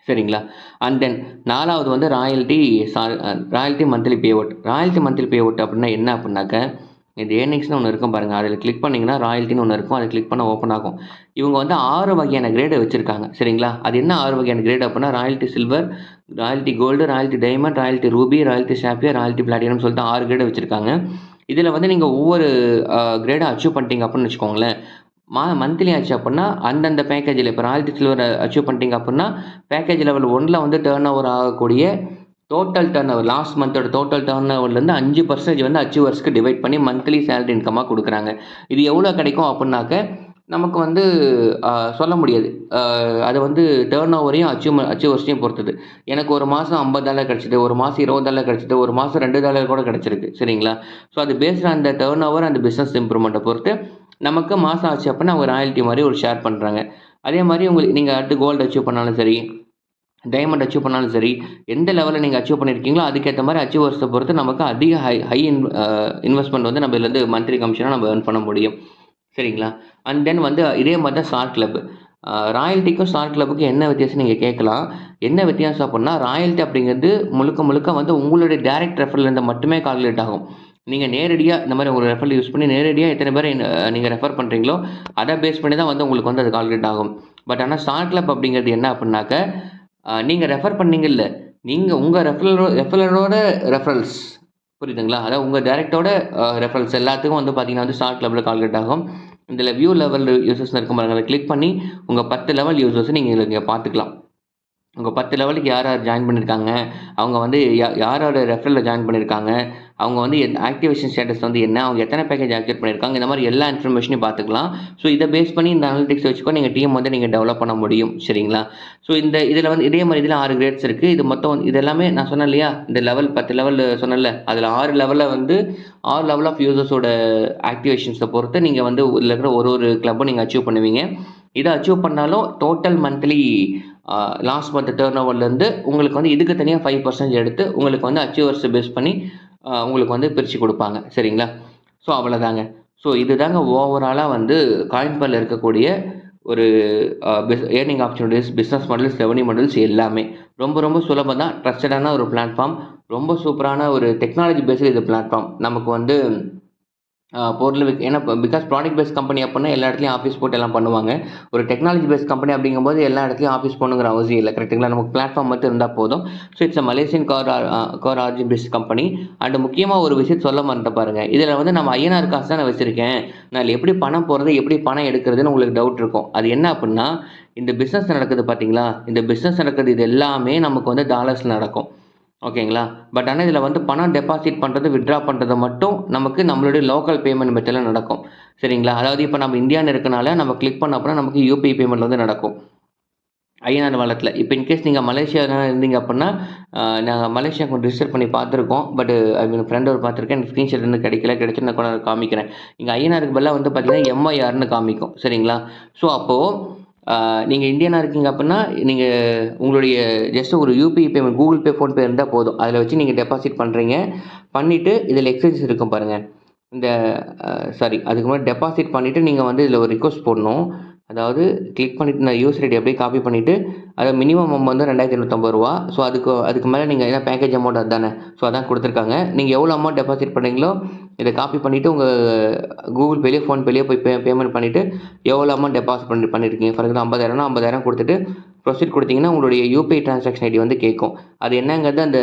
சரிங்களா? அண்ட் தென் 4வது வந்து royalty monthly pay out. Royalty monthly pay out அப்படின்னா என்ன அப்படின்னாக்க, இந்த ஏர்னிங்ஸ்னு ஒன்று இருக்கும் பாருங்கள். அதில் கிளிக் பண்ணிங்கன்னா ராயல்ட்டின்னு ஒன்று இருக்கும். அதை கிளிக் பண்ண ஓப்பன் ஆகும். இவங்க வந்து 6 வகையான கிரேடை வச்சுருக்காங்க. சரிங்களா? அது என்ன 6 வகையான கிரேட் அப்படின்னா, royalty silver, royalty gold, royalty diamond, royalty ruby, royalty sapphire, royalty platinum சொல்லிட்டு 6 கிரேடை வச்சுருக்காங்க. இதில் வந்து நீங்கள் ஒவ்வொரு கிரேடை அச்சீவ் பண்ணிட்டீங்க அப்படின்னு வச்சுக்கோங்களேன், மந்த்லி ஆச்சு அப்படின்னா அந்தந்த பேக்கேஜில் இப்போ ராயல்ட்டி சில்வர் அச்சீவ் பண்ணிட்டீங்க அப்படின்னா பேக்கேஜ் லெவல் 1ல் வந்து டர்ன் ஓவர் ஆகக்கூடிய டோட்டல் டர்ன் ஓவர் லாஸ்ட் மந்தோட டோட்டல் டர்ன் ஓவர்லேருந்து 5% வந்து அச்சீவர்ஸ்க்கு டிவைட் பண்ணி மந்த்லி சேலரி இன்கமாக கொடுக்குறாங்க. இது எவ்வளோ கிடைக்கும் அப்படின்னாக்க நமக்கு வந்து சொல்ல முடியாது. அது வந்து டர்ன் ஓவரையும் அச்சீவர்ஸையும் பொறுத்தது. எனக்கு ஒரு மாதம் $50 கிடச்சிது, ஒரு மாதம் $20 கிடச்சிது, ஒரு மாதம் $2 கூட கிடச்சிருக்கு. சரிங்களா? ஸோ அது based on the turn over அந்த பிஸ்னஸ் இம்ப்ரூவ்மெண்ட்டை பொறுத்து நமக்கு மாதம் ஆச்சு அப்படின்னா அவங்க ராயல்ட்டி மாதிரி ஒரு ஷேர் பண்ணுறாங்க. அதே மாதிரி உங்களுக்கு நீங்கள் அடுத்து கோல்டு அச்சீவ் பண்ணாலும் சரி, டைமண்ட் அச்சீவ் பண்ணாலும் சரி, எந்த லெவலில் நீங்கள் அச்சீவ் பண்ணியிருக்கீங்களோ அதுக்கேற்ற மாதிரி அச்சீவர்ஸை பொறுத்து நமக்கு அதிக ஹை இன்வெஸ்ட்மெண்ட் வந்து நம்ம இதுலேருந்து மந்த்லி கமிஷனாக நம்ம ஏர்ன் பண்ண முடியும். சரிங்களா? அண்ட் தென் வந்து இதே மாதிரி தான் ஸ்டார் கிளப். ராயல்ட்டிக்கும் ஸ்டார் கிளப்புக்கும் என்ன வித்தியாசம் நீங்கள் கேட்கலாம். என்ன வித்தியாசம் அப்படின்னா, ராயல்ட்டி அப்படிங்கிறது முழுக்க முழுக்க வந்து உங்களுடைய டைரக்ட் ரெஃபரல்லேருந்து மட்டுமே கால்குலேட் ஆகும். நீங்கள் நேரடியாக இந்த மாதிரி ஒரு ரெஃபரல் யூஸ் பண்ணி நேரடியாக எத்தனை பேரை நீங்கள் ரெஃபர் பண்ணுறீங்களோ அதை பேஸ் பண்ணி தான் வந்து உங்களுக்கு வந்து அது கால்குலேட் ஆகும். பட் ஆனால் ஸ்டார் கிளப் அப்படிங்கிறது என்ன அப்படின்னாக்க, நீங்கள் ரெஃபர் பண்ணீங்கல்ல, நீங்கள் உங்கள் ரெஃபரலோட ரெஃபரல்ஸ் புரியுதுங்களா? அதாவது உங்கள் டைரக்டோட ரெஃபரல்ஸ் எல்லாத்துக்கும் வந்து பார்த்தீங்கன்னா வந்து ஸ்டார் கிளப்பில் கால்குலேட் ஆகும். இதில் வியூ லெவல் யூசர்ஸ் இருக்கும் பாருங்க, அதை கிளிக் பண்ணி உங்கள் 10 லெவல் யூசர்ஸை நீங்கள் இங்கே பார்த்துக்கலாம். உங்கள் 10 லெவலுக்கு யார் யார் ஜாயின் பண்ணியிருக்காங்க, அவங்க வந்து யாரோட ரெஃபரலில் ஜாயின் பண்ணியிருக்காங்க, அவங்க வந்து ஆக்டிவேஷன் ஸ்டேட்டஸ் வந்து என்ன, அவங்க எத்தனை பேக்கேஜ் ஆக்டிவேட் பண்ணியிருக்காங்க, இந்த மாதிரி எல்லா இன்ஃபர்மேஷனையும் பார்த்துக்கலாம். ஸோ இதை பேஸ் பண்ணி இந்த அனலிட்டிக்ஸ் வச்சுக்கோ நீங்கள் டீம் வந்து நீங்கள் டெவலப் பண்ண முடியும். சரிங்களா? ஸோ இதில் வந்து இதே மாதிரி இதில் 6 கிரேட்ஸ் இருக்குது. இது மொத்தம் இது எல்லாமே நான் சொன்னேன் இல்லையா, இந்த லெவல் 10 லெவல் சொன்னல, அதில் 6 லெவலில் வந்து 6 லெவல் ஆஃப் யூசர்ஸோட ஆக்டிவேஷன்ஸை பொறுத்து நீங்கள் வந்து இதில் இருக்கிற ஒரு கிளப்பும் நீங்கள் அச்சீவ் பண்ணுவீங்க. இதை அச்சீவ் பண்ணாலும் டோட்டல் மந்த்லி லாஸ்ட் மந்த் டர்ன் ஓவர்லேருந்து உங்களுக்கு வந்து இதுக்கு தனியாக 5% எடுத்து உங்களுக்கு வந்து அச்சீவர்ஸை பேஸ் பண்ணி உங்களுக்கு வந்து பிரித்து கொடுப்பாங்க. சரிங்களா? ஸோ அவ்வளோதாங்க. ஸோ இதுதாங்க ஓவராலாக வந்து காயின்பேரில் இருக்கக்கூடிய ஒரு earning opportunities, business models, revenue models எல்லாமே ரொம்ப ரொம்ப சுலபம் தான். ட்ரஸ்டடான ஒரு பிளாட்ஃபார்ம், ரொம்ப சூப்பரான ஒரு டெக்னாலஜி பேஸ்டு இது பிளாட்ஃபார்ம். நமக்கு வந்து பொருள் ஏன்னா பிகாஸ் ப்ராடக்ட் பேஸ்ட் கம்பெனி அப்படின்னா எல்லா இடத்துலையும் ஆஃபீஸ் போட்டு எல்லாம் பண்ணுவாங்க. ஒரு டெக்னாலஜி பேஸ்ட் கம்பெனி அப்படிங்கும்போது எல்லா இடத்துலையும் ஆஃபீஸ் போகணுங்கிற அவசியம் இல்லை. கரெக்டுங்களா? நமக்கு பிளாட்ஃபார்ம் மட்டும் இருந்தால் போதும். So it's Malaysian car origin based company. And முக்கியமாக ஒரு விஷயம் சொல்ல மறந்துட்டு பாருங்கள், இதில் வந்து நம்ம ஐஎன்ஆர் காசு தான் நான் வச்சுருக்கேன், நான் எப்படி பணம் போகிறது எப்படி பணம் எடுக்கிறதுன்னு உங்களுக்கு டவுட் இருக்கும். அது என்ன அப்படின்னா, இந்த பிஸ்னஸ் நடக்குது பார்த்தீங்களா, இந்த பிஸ்னஸ் நடக்குது இது எல்லாமே நமக்கு வந்து டாலர்ஸில் நடக்கும். ஓகேங்களா? பட் ஆனால் இதில் வந்து பணம் டெபாசிட் பண்ணுறது வித்ட்ரா பண்ணுறது மட்டும் நமக்கு நம்மளுடைய லோக்கல் பேமெண்ட் மெத்தடில் நடக்கும். சரிங்களா? அதாவது இப்போ நம்ம இந்தியான்னு இருக்கனால நம்ம கிளிக் பண்ண அப்புறம் நமக்கு யூபிஐ பேமெண்ட் வந்து நடக்கும் ஐஎன்ஆர் வாலெட்டில். இப்போ இன்கேஸ் நீங்கள் மலேசியாவில் இருந்தீங்க அப்படின்னா, நாங்கள் மலேசியா கொஞ்சம் ரிஜிஸ்டர் பண்ணி பார்த்துருக்கோம். பட் என் ஃப்ரெண்ட் ஒரு பார்த்துருக்கேன், எனக்கு ஸ்க்ரீன்ஷாட் வந்து கிடைச்சுன்னு கூட காமிக்கிறேன். இங்கே ஐஎன்ஆருக்கு பதிலாக வந்து பார்த்தீங்கன்னா எம்ஐஆர்னு காமிக்கும். சரிங்களா? ஸோ அப்போது நீங்கள் இந்தியனாக இருக்கீங்க அப்படின்னா நீங்கள் உங்களுடைய ஜஸ்ட் ஒரு UPI payment Google Pay, PhonePe இருந்தால் போதும். அதில் வச்சு நீங்கள் டெபாசிட் பண்ணுறீங்க. பண்ணிவிட்டு இதில் எக்ஸ்சேஞ்சஸ் இருக்கும் பாருங்கள், இந்த அதுக்கு முன்னாடி டெபாசிட் பண்ணிவிட்டு நீங்கள் வந்து இதில் ஒரு ரிக்வஸ்ட் போடணும். அதாவது கிளிக் பண்ணிவிட்டு இந்த யூசர் ஐடி அப்படியே காப்பி பண்ணிவிட்டு அது மினிமம் அமௌண்ட் வந்து $2,850. ஸோ அதுக்கு மேலே நீங்கள் என்ன பேக்கேஜ் அமௌண்ட் அதுதானே, ஸோ அதான் கொடுத்துருக்காங்க. நீங்கள் எவ்வளோ அமௌண்ட் டெபாசிட் பண்ணுறீங்களோ இதை காப்பி பண்ணிவிட்டு உங்கள் கூகுள் பேலேயோ ஃபோன்பேலேயோ போய் பேமெண்ட் பண்ணிவிட்டு எவ்வளோ அமௌண்ட் டெபாசிட் பண்ணியிருக்கீங்க, ஃபார் எக்ஸாம்பிள் 50,000னா 50,000 கொடுத்துட்டு ப்ரொசீட் கொடுத்தீங்கன்னா உங்களுடைய யூபிஐ ட்ரான்சாக்ஷன் ஐடி வந்து கேட்கும். அது என்னங்கிறது அந்த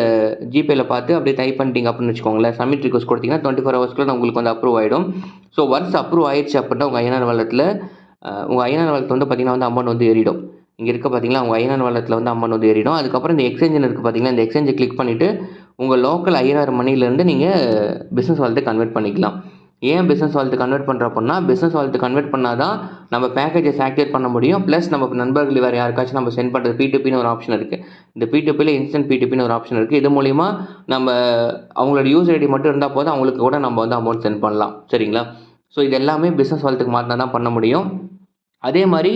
ஜிபேயில் பார்த்து அப்படியே டைப் பண்ணிட்டீங்க அப்படின்னு வச்சுக்கோங்களேன். சப்மிட் ரிக்வஸ்ட் கொடுத்தீங்கன்னா 24 ஹவர்ஸ்க்குள்ள உங்களுக்கு வந்து அப்ரூவ் ஆகிடும். ஸோ ஒன்ஸ் அப்ரூவ் ஆயிடுச்சு அப்படின்னா உங்கள் ஐஎன்ஆர் வாலெட்டில் உங்கள் ஐஎன்ஆர் வாலெட் வந்து பார்த்திங்கன்னா வந்து அமௌண்ட் வந்து ஏறிடும். இங்கே இருக்க பார்த்தீங்களா உங்கள் ஐஎன்ஆர் வாலெட்டில் வந்து அமௌண்ட் வந்து ஏறிடும். அதுக்கப்புறம் இந்த எக்ஸ்சேஞ்சில் இருக்குது பார்த்தீங்கன்னா, இந்த எக்ஸ்சேஞ்சை கிளிக் பண்ணிவிட்டு உங்கள் லோக்கல் ஐஎன்ஆர் மணிலேருந்து நீங்கள் பிஸ்னஸ் வாலெட்டை கன்வெர்ட் பண்ணிக்கலாம். ஏன் பிஸ்னஸ் வாலெட்டு கன்வெர்ட் பண்ணுற அப்படின்னா, பிஸ்னஸ் வாலெட்டு கன்வெர்ட் பண்ணால் தான் நம்ம பேக்கேஜஸ் ஆக்டிவேட் பண்ண முடியும். ப்ளஸ் நம்ம நண்பர்கள் வேறு யாருக்காச்சும் நம்ம சென்ட் பண்ணுறது P2Pன்னு ஒரு ஆப்ஷன் இருக்குது. இந்த P2Pயில் இன்ஸ்டன்ட் P2Pன்னு ஒரு ஆப்ஷன் இருக்குது. இது மூலிமா நம்ம அவங்களோட யூசர் ஐடி மட்டும் இருந்தால் போதும், அவங்களுக்கு கூட நம்ம வந்து அமௌண்ட் சென்ட் பண்ணலாம். சரிங்களா? ஸோ இது எல்லாமே பிஸ்னஸ் வாலெட்டுக்கு மாற்றினா தான் பண்ண முடியும். அதே மாதிரி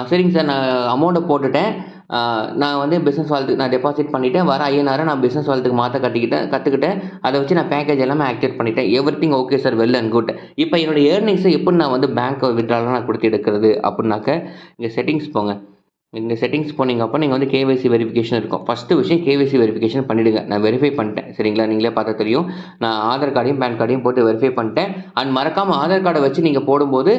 சரிங்க சார், நான் அமௌண்ட்டை போட்டுட்டேன், நான் வந்து பிஸ்னஸ் வாலெட்டுக்கு நான் டெபாசிட் பண்ணிவிட்டேன், வர ஐஎன்ஆரை நான் பிஸ்னஸ் வாலெட்டுக்கு மாற்ற கற்றுக்கிட்டேன், அதை வச்சு நான் பேக்கேஜ் எல்லாமே ஆக்டிவேட் பண்ணிட்டேன், everything okay sir, well and good. இப்போ என்னோடய ஏர்னிங்ஸை எப்படி நான் வந்து பேங்க் வித்ட்ராலாம் நான் கொடுத்து எடுக்கிறது அப்படின்னாக்க, இங்கே செட்டிங்ஸ் போங்க. இங்கே செட்டிங்ஸ் போனீங்க அப்போ நீங்கள் வந்து கேவைசி வெரிஃபிகேஷன் இருக்கும். ஃபஸ்ட்டு விஷயம் கேவைசி வெரிஃபிகேஷன் பண்ணிவிடுங்க. நான் வெரிஃபை பண்ணிட்டேன் சரிங்களா, நீங்களே பார்த்தா தெரியும். நான் ஆதார் கார்டையும் பேன் கார்டையும் போட்டு வெரிஃபை பண்ணிட்டேன். அண்ட் மறக்காமல் ஆதார் கார்டை வச்சு நீங்கள் போடும்போது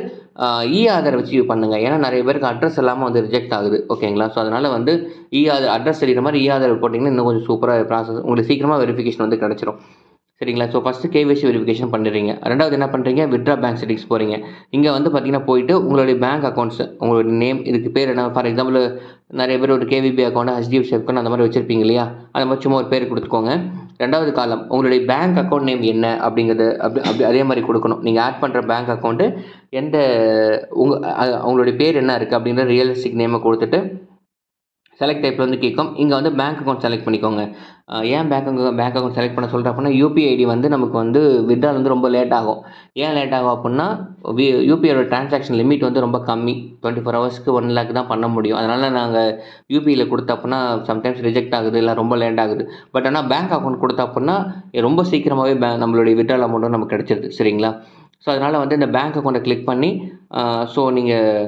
ஆதார் வச்சு பண்ணுங்கள். ஏன்னா நிறைய பேருக்கு அட்ரஸ் இல்லாமல் வந்து ரிஜெக்ட் ஆகுது ஓகேங்களா. ஸோ அதனால் வந்து ஆதார் அட்ரஸ் தெரியுற மாதிரி ஆதார் போட்டிங்கன்னா இன்னும் கொஞ்சம் சூப்பராக ப்ராசஸ் உங்களுக்கு சீக்கிரமாக வெரிஃபிகேஷன் வந்து கிடச்சிரும் சரிங்களா. ஸோ ஃபஸ்ட்டு கேவைசி வெரிஃபிகேஷன் பண்ணிடுறீங்க. ரெண்டாவது என்ன பண்ணுறீங்க, வித்ட்ரா பேங்க் செட்டிங்ஸ் போகிறீங்க. இங்கே வந்து பார்த்தீங்கன்னா போயிட்டு உங்களுடைய பேங்க் அக்கௌண்ட்ஸ் உங்களுடைய நேம் இதுக்கு பேர் என்ன, ஃபார் எக்ஸாம்பிள் நிறைய பேர் ஒரு கேவிபி அக்கௌண்ட் HDFC அக்கௌண்ட் அந்த மாதிரி வச்சுருப்பீங்க இல்லையா, அந்த மாதிரி சும்மா ஒரு பேர் கொடுத்துக்கோங்க. ரெண்டாவது காலம் உங்களுடைய பேங்க் அக்கௌண்ட் நேம் என்ன அப்படிங்கிறது அப்படி அதே மாதிரி கொடுக்கணும். நீங்கள் ஆட் பண்ணுற பேங்க் அக்கௌண்ட்டு எந்த உங்களுடைய பேர் என்ன இருக்குது அப்படிங்கிற ரியலிஸ்டிக் நேமை கொடுத்துட்டு செலக்ட் டைப்பில் வந்து கேட்கும். இங்கே வந்து பேங்க் அக்கௌண்ட் செலக்ட் பண்ணிக்கோங்க. ஏன் பேங்க் அக்கௌண்ட் செலக்ட் பண்ண சொல்கிறேன் அப்படின்னா, யூபிஐ ஐடி வந்து நமக்கு வந்து வித்ட்ரால் வந்து ரொம்ப லேட் ஆகும். ஏன் லேட் ஆகும் அப்படின்னா, யூபிஐயோட டிரான்சாக்ஷன் லிமிட் வந்து ரொம்ப கம்மி. 24 ஹவர்ஸ்க்கு 1 lakh தான் பண்ண முடியும். அதனால் நாங்கள் யூபிஐயில் கொடுத்த அப்படின்னா சம்டைம்ஸ் ரிஜெக்ட் ஆகுது, இல்லை ரொம்ப லேட் ஆகுது. பட் ஆனால் பேங்க் அக்கௌண்ட் கொடுத்த அப்படின்னா ரொம்ப சீக்கிரமாகவே நம்மளுடைய வித்ட்ரால் அமௌண்ட்டும் நமக்கு கிடச்சிருது சரிங்களா. ஸோ அதனால் வந்து இந்த பேங்க் அக்கௌண்ட்டை கிளிக் பண்ணி ஸோ நீங்கள்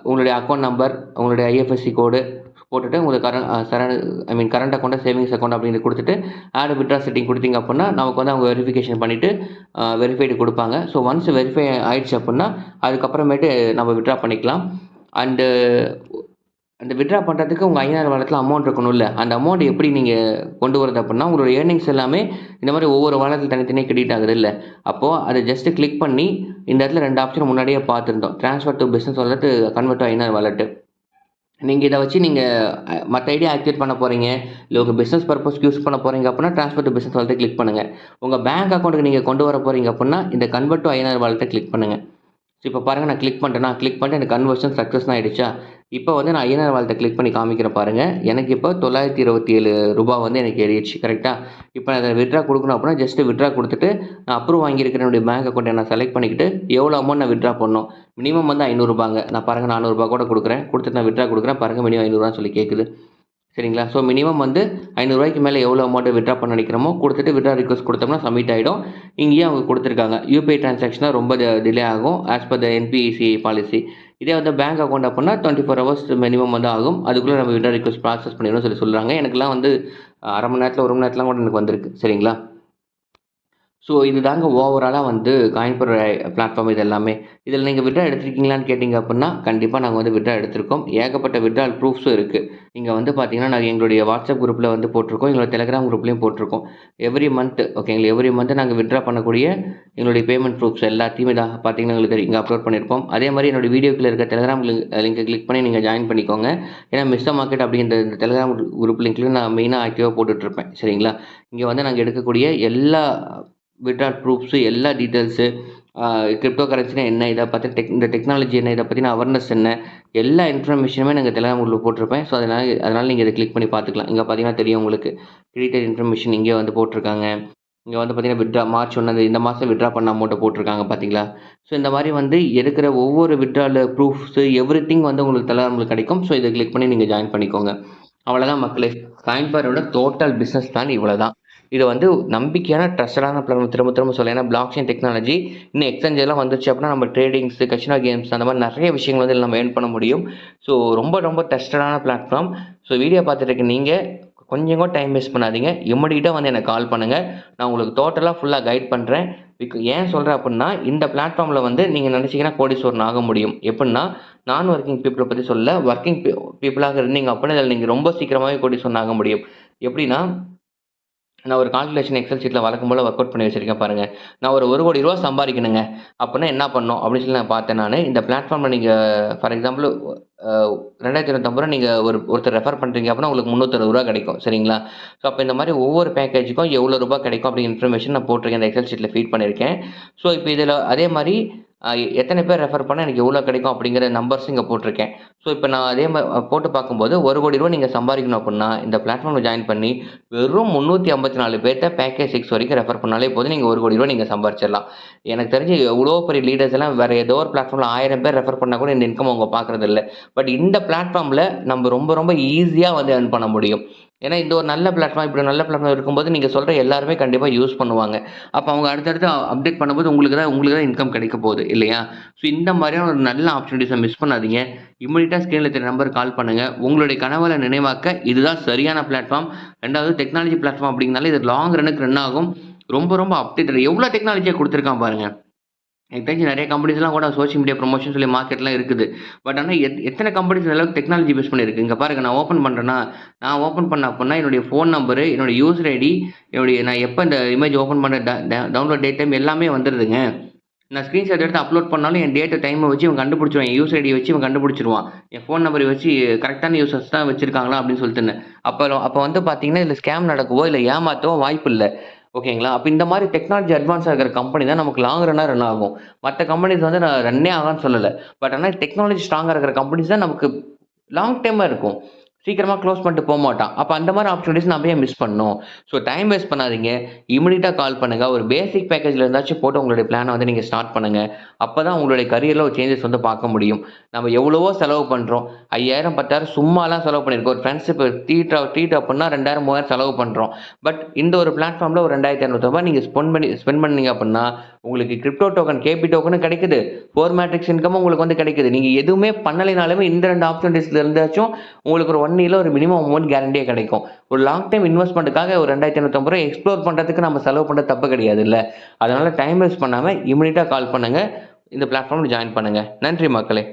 உங்களுடைய அக்கௌண்ட் நம்பர், உங்களுடைய IFSC கோடு போட்டுட்டு உங்களுக்கு கரண்ட் அக்கௌண்ட்டை சேவிங்ஸ் அக்கௌண்ட் அப்படின்னு கொடுத்துட்டு ஆட் வித்ட்ரா செட்டிங் கொடுத்தீங்க அப்படின்னா நமக்கு வந்து அவங்க வெரிஃபிகேஷன் பண்ணிவிட்டு வெரிஃபைடு கொடுப்பாங்க. ஸோ ஒன்ஸ் வெரிஃபை ஆயிடுச்சு அப்படின்னா அதுக்கப்புறமேட்டு நம்ம வித்ட்ரா பண்ணிக்கலாம். அண்டு அந்த வித்ட்ரா பண்ணுறதுக்கு உங்கள் ஐநாறு வாலெட்டில் அமௌண்ட் இருக்கணும்ல, அந்த அமௌண்ட் எப்படி நீங்கள் கொண்டு வரது அப்படின்னா, உங்களோட ஏர்னிங்ஸ் எல்லாமே இந்த மாதிரி ஒவ்வொரு வாலெட்டில் தனித்தனியாக கிரெடிட் ஆகுது இல்லை, அப்போது அதை ஜஸ்ட்டு கிளிக் பண்ணி இந்த இடத்துல 2 ஆப்ஷன் முன்னாடியே பார்த்துருந்தோம். Transfer to business wallet, convert to ஐநாறு வாலெட்டு. நீங்கள் இதை வச்சு நீங்கள் மற்ற ஐடியா ஆக்டிவேட் பண்ண போகிறீங்க, இல்லை உங்கள் பிஸ்னஸ் பர்பஸ்க்கு யூஸ் பண்ண போகிறீங்க அப்படின்னா ட்ரான்ஸ்ஃபர் டு பிஸ்னஸ் வாலெட்டை கிளிக் பண்ணுங்கள். உங்கள் பேங்க் அக்கௌண்ட்டுக்கு நீங்கள் கொண்டு வர போகிறீங்க அப்படின்னா இந்த கன்வெர்ட் டு ஐநாறு வாலெட்டை கிளிக் பண்ணுங்கள். ஸோ இப்போ பாருங்கள், நான் கிளிக் பண்ணிட்டு எனக்கு கன்வர்ஷன் சக்ஸஸ் ஆகிடுச்சா. இப்போ வந்து நான் ஐநாறு வாலெட்டை கிளிக் பண்ணி காமிக்கிறேன் பாருங்கள். எனக்கு இப்போ 927 ரூபாய் வந்து எனக்கு ஏறிடுச்சு கரெக்டாக. இப்போ நான் அதை வித்ட்ரா கொடுக்கணும் அப்படின்னா ஜஸ்ட்டு வித்ட்ரா கொடுத்துட்டு நான் அப்ரூவ் வாங்கியிருக்கிற என்னுடைய பேங்க் அக்கௌண்ட்டை நான் செலக்ட் பண்ணிக்கிட்டு எவ்வளோ அமௌண்ட் நான் வித்ட்ரா பண்ணணும், மினிமம் வந்து 500 ரூபாங்க. நான் பாருங்கள் 400 ரூபா கூட கொடுக்குறேன், கொடுத்துட்டு நான் வித்ட்ரா கொடுக்குறேன் பாருங்கள், மினிமம் 500 ரூபான்னு சொல்லி கேட்குது சரிங்களா. ஸோ மினிமம் வந்து 500 ரூபாய்க்கு மேலே எவ்வளோ அமௌண்ட்டு வித்ட்ரா பண்ண நினைக்கிறோமோ கொடுத்துட்டு வித்ட்ரா ரிக்வஸ்ட் கொடுத்தோம்னா சப்மிட் ஆகிடும். இங்கேயே அவங்க கொடுத்துருக்காங்க யூபிஐ டிரான்சாக்ஷனாக ரொம்ப டிலே ஆகும் as per the NPCI policy. இதே வந்து பேங்க் அக்கௌண்ட் அப்படின்னா 24 ஹவர்ஸ் மினிமம் வந்து ஆகும், அதுக்குள்ளே நம்ம வித்ட்ரா ரிக்வஸ்ட் ப்ராசஸ் பண்ணிடணும்னு சொல்லி சொல்கிறாங்க. எனக்குலாம் வந்து அரை மணி நேரத்தில் 1 மணி நேரத்துலாம் கூட எனக்கு வந்திருக்கு சரிங்களா. ஸோ இது தாங்க ஓவராலாக வந்து காயின்பர் பிளாட்ஃபார்ம் இது எல்லாமே. இதில் நீங்கள் வித்ட்ரா எடுத்திருக்கீங்களான்னு கேட்டிங்க அப்படின்னா கண்டிப்பாக நாங்கள் வந்து வித்ட்ரா எடுத்திருக்கோம். ஏகப்பட்ட வித்ட்ரால் ப்ரூஃப்ஸும் இருக்குது. இங்கே வந்து பார்த்தீங்கன்னா நாங்கள் எங்களுடைய வாட்ஸ்அப் குரூப்பில் வந்து போட்டிருக்கோம், எங்களோட டெலிகிராம் குரூப்லேயும் போட்டிருக்கோம். எவ்ரி மந்த் ஓகேங்களா, எவ்ரி மந்த் நாங்கள் வித்ட்ரா பண்ணக்கூடிய எங்களுடைய பேமெண்ட் ப்ரூஃப்ஸ் எல்லாத்தையுமே தான் பார்த்தீங்கன்னா எங்களுக்கு தெரியும், இங்கே அப்லோட் பண்ணியிருப்போம். அதே மாதிரி என்னோடய வீடியோக்கில் இருக்க டெலிகிராம் லிங்கை கிளிக் பண்ணி நீங்கள் ஜாயின் பண்ணிக்கோங்க. ஏன்னா மிஸ்டர் மார்க்கெட் அப்படின்ற இந்த டெலிகிராம் குரூப் லிங்க்லையும் நான் மெயினாக ஆக்டிவாக போட்டுட்ருப்பேன் சரிங்களா. இங்கே வந்து நாங்கள் எடுக்கக்கூடிய எல்லா வித்ட்ரால் ப்ரூஃப்ஸு, எல்லா டீட்டெயில்ஸு, கிரிப்டோ கரன்சினா என்ன, இதை பற்றி இந்த டெக்னாலஜி என்ன, இதை பற்றின அவேர்னஸ் என்ன, எல்லா இன்ஃபர்மேஷனுமே நாங்கள் டெலிகிராம் குரூப்பில் போட்டிருப்பேன். ஸோ அதனால் நீங்கள் இதை கிளிக் பண்ணி பார்த்துக்கலாம். இங்கே பார்த்தீங்கன்னா தெரியும் உங்களுக்கு, கிரெடிட்டட் இன்ஃபர்மேஷன் இங்கே வந்து போட்டிருக்காங்க. இங்கே வந்து பார்த்தீங்கன்னா வித்ட்ரா மார்ச் 1 இந்த மாதம் வித்ட்ரா பண்ண அமௌண்ட்டை போட்டிருக்காங்க பார்த்தீங்களா. ஸோ இந்த மாதிரி வந்து எடுக்கிற ஒவ்வொரு வித்ட்ரால் ப்ரூஃப்ஸு எவ்ரிதிங் வந்து உங்களுக்கு டெலிகிராமில் கிடைக்கும். ஸோ இதை கிளிக் பண்ணி நீங்கள் ஜாயின் பண்ணிக்கோங்க. அவ்வளோதான் மக்களே, காயின்பரோட டோட்டல் பிஸ்னஸ் பிளான் இவ்வளோ தான். இது வந்து நம்பிக்கையான ட்ரஸ்டடான பிளான், திரும்ப சொல்ல. ஏன்னா பிளாக் செயின் டெக்னாலஜி இன்னும் எக்ஸ்சேஞ்செல்லாம் வந்துருச்சு அப்படின்னா நம்ம ட்ரேடிங்ஸு, கசினோ கேம்ஸ் அந்த மாதிரி நிறைய விஷயங்கள் வந்து நம்ம ஏர்ன் பண்ண முடியும். ஸோ ரொம்ப ட்ரஸ்டடான பிளாட்ஃபார்ம். ஸோ வீடியோ பார்த்துட்டு இருக்க நீங்கள் கொஞ்சம் கூட டைம் வேஸ்ட் பண்ணாதீங்க, இம்மீடியட்டாக வந்து எனக்கு கால் பண்ணுங்கள். நான் உங்களுக்கு டோட்டலாக ஃபுல்லாக கைட் பண்ணுறேன். ஏன் சொல்கிறேன் அப்படின்னா, இந்த பிளாட்ஃபார்மில் வந்து நீங்கள் நினச்சிங்கன்னா கோடீஸ்வரன் ஆக முடியும். எப்படின்னா, நான் ஒர்க்கிங் பீப்புளை பற்றி சொல்ல, ஒர்க்கிங் பீப்புளாக இருந்தீங்க அப்படின்னா இதில் நீங்கள் ரொம்ப சீக்கிரமாகவே கோடீஸ்வரன் ஆக முடியும். எப்படின்னா, நான் ஒரு கால்குலேஷன் எக்ஸல் ஷீட்டில் வழக்கம் போல் ஒர்க் அவுட் பண்ணி வச்சுருக்கேன் பாருங்கள். நான் ஒரு 1 கோடி ரூபா சம்பாதிக்கணுங்க அப்படின்னா என்ன பண்ணணும் அப்படின்னு சொல்லி நான் பார்த்தேன். நான் இந்த பிளாட்ஃபார்மில் நீங்கள் ஃபார் எக்ஸாம்பிள் 2025 ரூபா நீங்கள் ஒருத்தர் ரெஃபர் பண்ணுறீங்க அப்படின்னா உங்களுக்கு 360 ரூபா கிடைக்கும் சரிங்களா. ஸோ அப்போ இந்த மாதிரி ஒவ்வொரு பேக்கேஜுக்கும் எவ்வளோ ரூபா கிடைக்கும் அப்படிங்கிற இன்ஃபர்மேஷன் நான் போட்டிருக்கேன், இந்த எக்ஸல் ஷீட்டில் ஃபீட் பண்ணியிருக்கேன். ஸோ இப்போ இதில் அதே மாதிரி எத்தனை பேர் ரெஃபர் பண்ணால் எனக்கு எவ்வளோ கிடைக்கும் அப்படிங்கிற நம்பர்ஸ் இங்கே போட்டிருக்கேன். ஸோ இப்போ நான் அதே மாதிரி போட்டு பார்க்கும்போது 1 கோடி ரூபா நீங்கள் சம்பாதிக்கணும் அப்படின்னா இந்த பிளாட்ஃபார்மில் ஜாயின் பண்ணி வெறும் 354 பேர்த்த பேக்கேஜ் 6 வரைக்கும் ரெஃபர் பண்ணாலே போதும், நீங்கள் 1 கோடி ரூபா நீங்கள் சம்பாரிச்சிடலாம். எனக்கு தெரிஞ்சு எவ்வளோ பெரிய லீடர்ஸ் எல்லாம் வேறு ஏதோ ஒரு பிளாட்ஃபார்மில் 1000 பேர் ரெஃபர் பண்ணால் கூட இந்த இன்கம் அவங்க பார்க்குறது இல்லை. பட் இந்த பிளாட்ஃபார்மில் நம்ம ரொம்ப ஈஸியாக வந்து earn பண்ண முடியும். ஏன்னா இந்த ஒரு நல்ல பிளாட்ஃபார்ம் இப்படி நல்ல பிளாட்ஃபார்ம் இருக்கும்போது நீங்கள் சொல்கிற எல்லாருமே கண்டிப்பாக யூஸ் பண்ணுவாங்க. அப்போ அவங்க அடுத்தடுத்து அப்டேட் பண்ணும்போது உங்களுக்கு தான் இன்கம் கிடைக்க போகுது இல்லையா? ஸோ இந்த மாதிரியான ஒரு நல்ல ஆப்பர்ச்சுனிட்டிஸை மிஸ் பண்ணாதீங்க. இம்மீடியட்டா ஸ்க்ரீன்ல தெரிய நம்பருக்கு கால் பண்ணுங்க. உங்களுடைய கனவுகள நினைவாக்க இதுதான் சரியான பிளாட்ஃபார்ம். 2வது டெக்னாலஜி பிளாட்ஃபார்ம் அப்படிங்கிறனால இது லாங் ரன்னுக்கு ரன் ஆகும். ரொம்ப ரொம்ப அப்டேட்டட் எவ்வளோ டெக்னாலஜியா குடுத்துருக்கான் பாருங்க. எனக்கு தெரிஞ்சு நெறைய கம்பெனிஸ்லாம் கூட சோசியல் மீடியா ப்ரமோஷன் சொல்லி மார்க்கெட்லாம் இருக்குது. பட் ஆனா எத்தன கம்பெனிஸ் இந்த அளவுக்கு டெக்னாலஜி பேஸ் பண்ணியிருக்கு. இங்க பாருங்க நான் ஓப்பன் பண்றேன்னா, நான் ஓப்பன் பண்ண அப்புட்னா என்னுடைய ஃபோன் நம்பரு, என்னுடைய யூசர் ஐடி, நான் எப்ப இந்த இமேஜ் ஓப்பன் பண்ண டவுன்லோட் டேட் டைம் எல்லாமே வந்துருதுங்க. நான் ஸ்கிரீன்ஷாட் எடுத்து அப்லோட் பண்ணாலும் என் டேட் டைம வச்சு இவன் கண்டுபிடிச்சுருவான். என் யூசர் ஐடிய வச்சு இவன் கண்டுபிடிச்சுருவான். என் ஃபோன் நம்பர வச்சு கரெக்ட்டான யூசர்ஸ் தான் வச்சிருக்காங்களா அப்படின்னு சொல்லிட்டுன்னு. அப்ப வந்து பார்த்தீங்கன்னா, இதுல ஸ்கேம் நடக்கவோ, இல்ல ஏமாத்தவோ வாய்ப்பில்ல. ஓகேங்களா? அப்ப இந்த மாரி டெக்னாலஜி அட்வான்ஸா இருக்கிற கம்பெனி தான் நமக்கு லாங் ரன் ஆகும். மத்த கம்பெனிஸ் வந்து நான் ரன்னே ஆகாதுன்னு சொல்லல. பட் ஆனா டெக்னாலஜி ஸ்ட்ராங்கா இருக்கிற கம்பெனிஸ் தான் நமக்கு லாங் டேர்மா இருக்கும். சீக்கிரமா க்ளோஸ் பண்ணிட்டு போமாட்டான். அப்ப அந்த மாரி ஆப்பர்ச்சுனிட்டீஸ் நம்ம ஏன் மிஸ் பண்ணணும்? ஸோ டைம் வேஸ்ட் பண்ணாதீங்க. இமிடியேட்டா கால் பண்ணுங்க. ஒரு பேசிக் பேக்கேஜ்ல இருந்தாச்சும் போட்டு உங்களுடைய பிளான வந்து நீங்க ஸ்டார்ட் பண்ணுங்க. அப்பதான் உங்களுடைய கரியர்ல ஒரு சேஞ்சஸ் வந்து பார்க்க முடியும். நம்ம எவ்வளவோ செலவு பண்றோம். 5000, 10,000 சும்மாலாம் செலவு பண்ணியிருக்கோம். ஒரு ஃப்ரெண்ட்ஷிப் ட்ரீட் அப்புட்னா 2000, 3000 செலவு பண்றோம். பட் இந்த ஒரு பிளாட்ஃபார்ம்ல ஒரு ரூ. 2,500 நீங்க ஸ்பெண்ட் பண்ணீங்க அப்புட்னா, உங்களுக்கு கிரிப்டோ டோக்கன், கேபி டோக்கனும் கிடைக்குது. 4 மேட்ரிக்ஸ் இன்கமும் உங்களுக்கு வந்து கிடைக்குது. நீங்க எதுவுமே பண்ணலைனாலுமே இந்த 2 ஆப்பர்ச்சுனிட்டீஸ்ல இருந்தாச்சும் உங்களுக்கு ஒரு 1 இயர்ல ஒரு மினிமம் அமௌண்ட் கேரண்டியா கிடைக்கும். ஒரு லாங் டைம் இன்வெஸ்ட்மென்ட்க்காக ஒரு ரூ. 2,550 எக்ஸ்ப்ளோர் பண்றதுக்கு நம்ம செலவு பண்றது தப்பு கிடையாதுல்ல. அதனால டைம் வேஸ்ட் பண்ணாம இமிடியேட்டா கால் பண்ணுங்க. இந்த பிளாட்ஃபார்ம்ல ஜாயின் பண்ணுங்க. நன்றி மக்களே!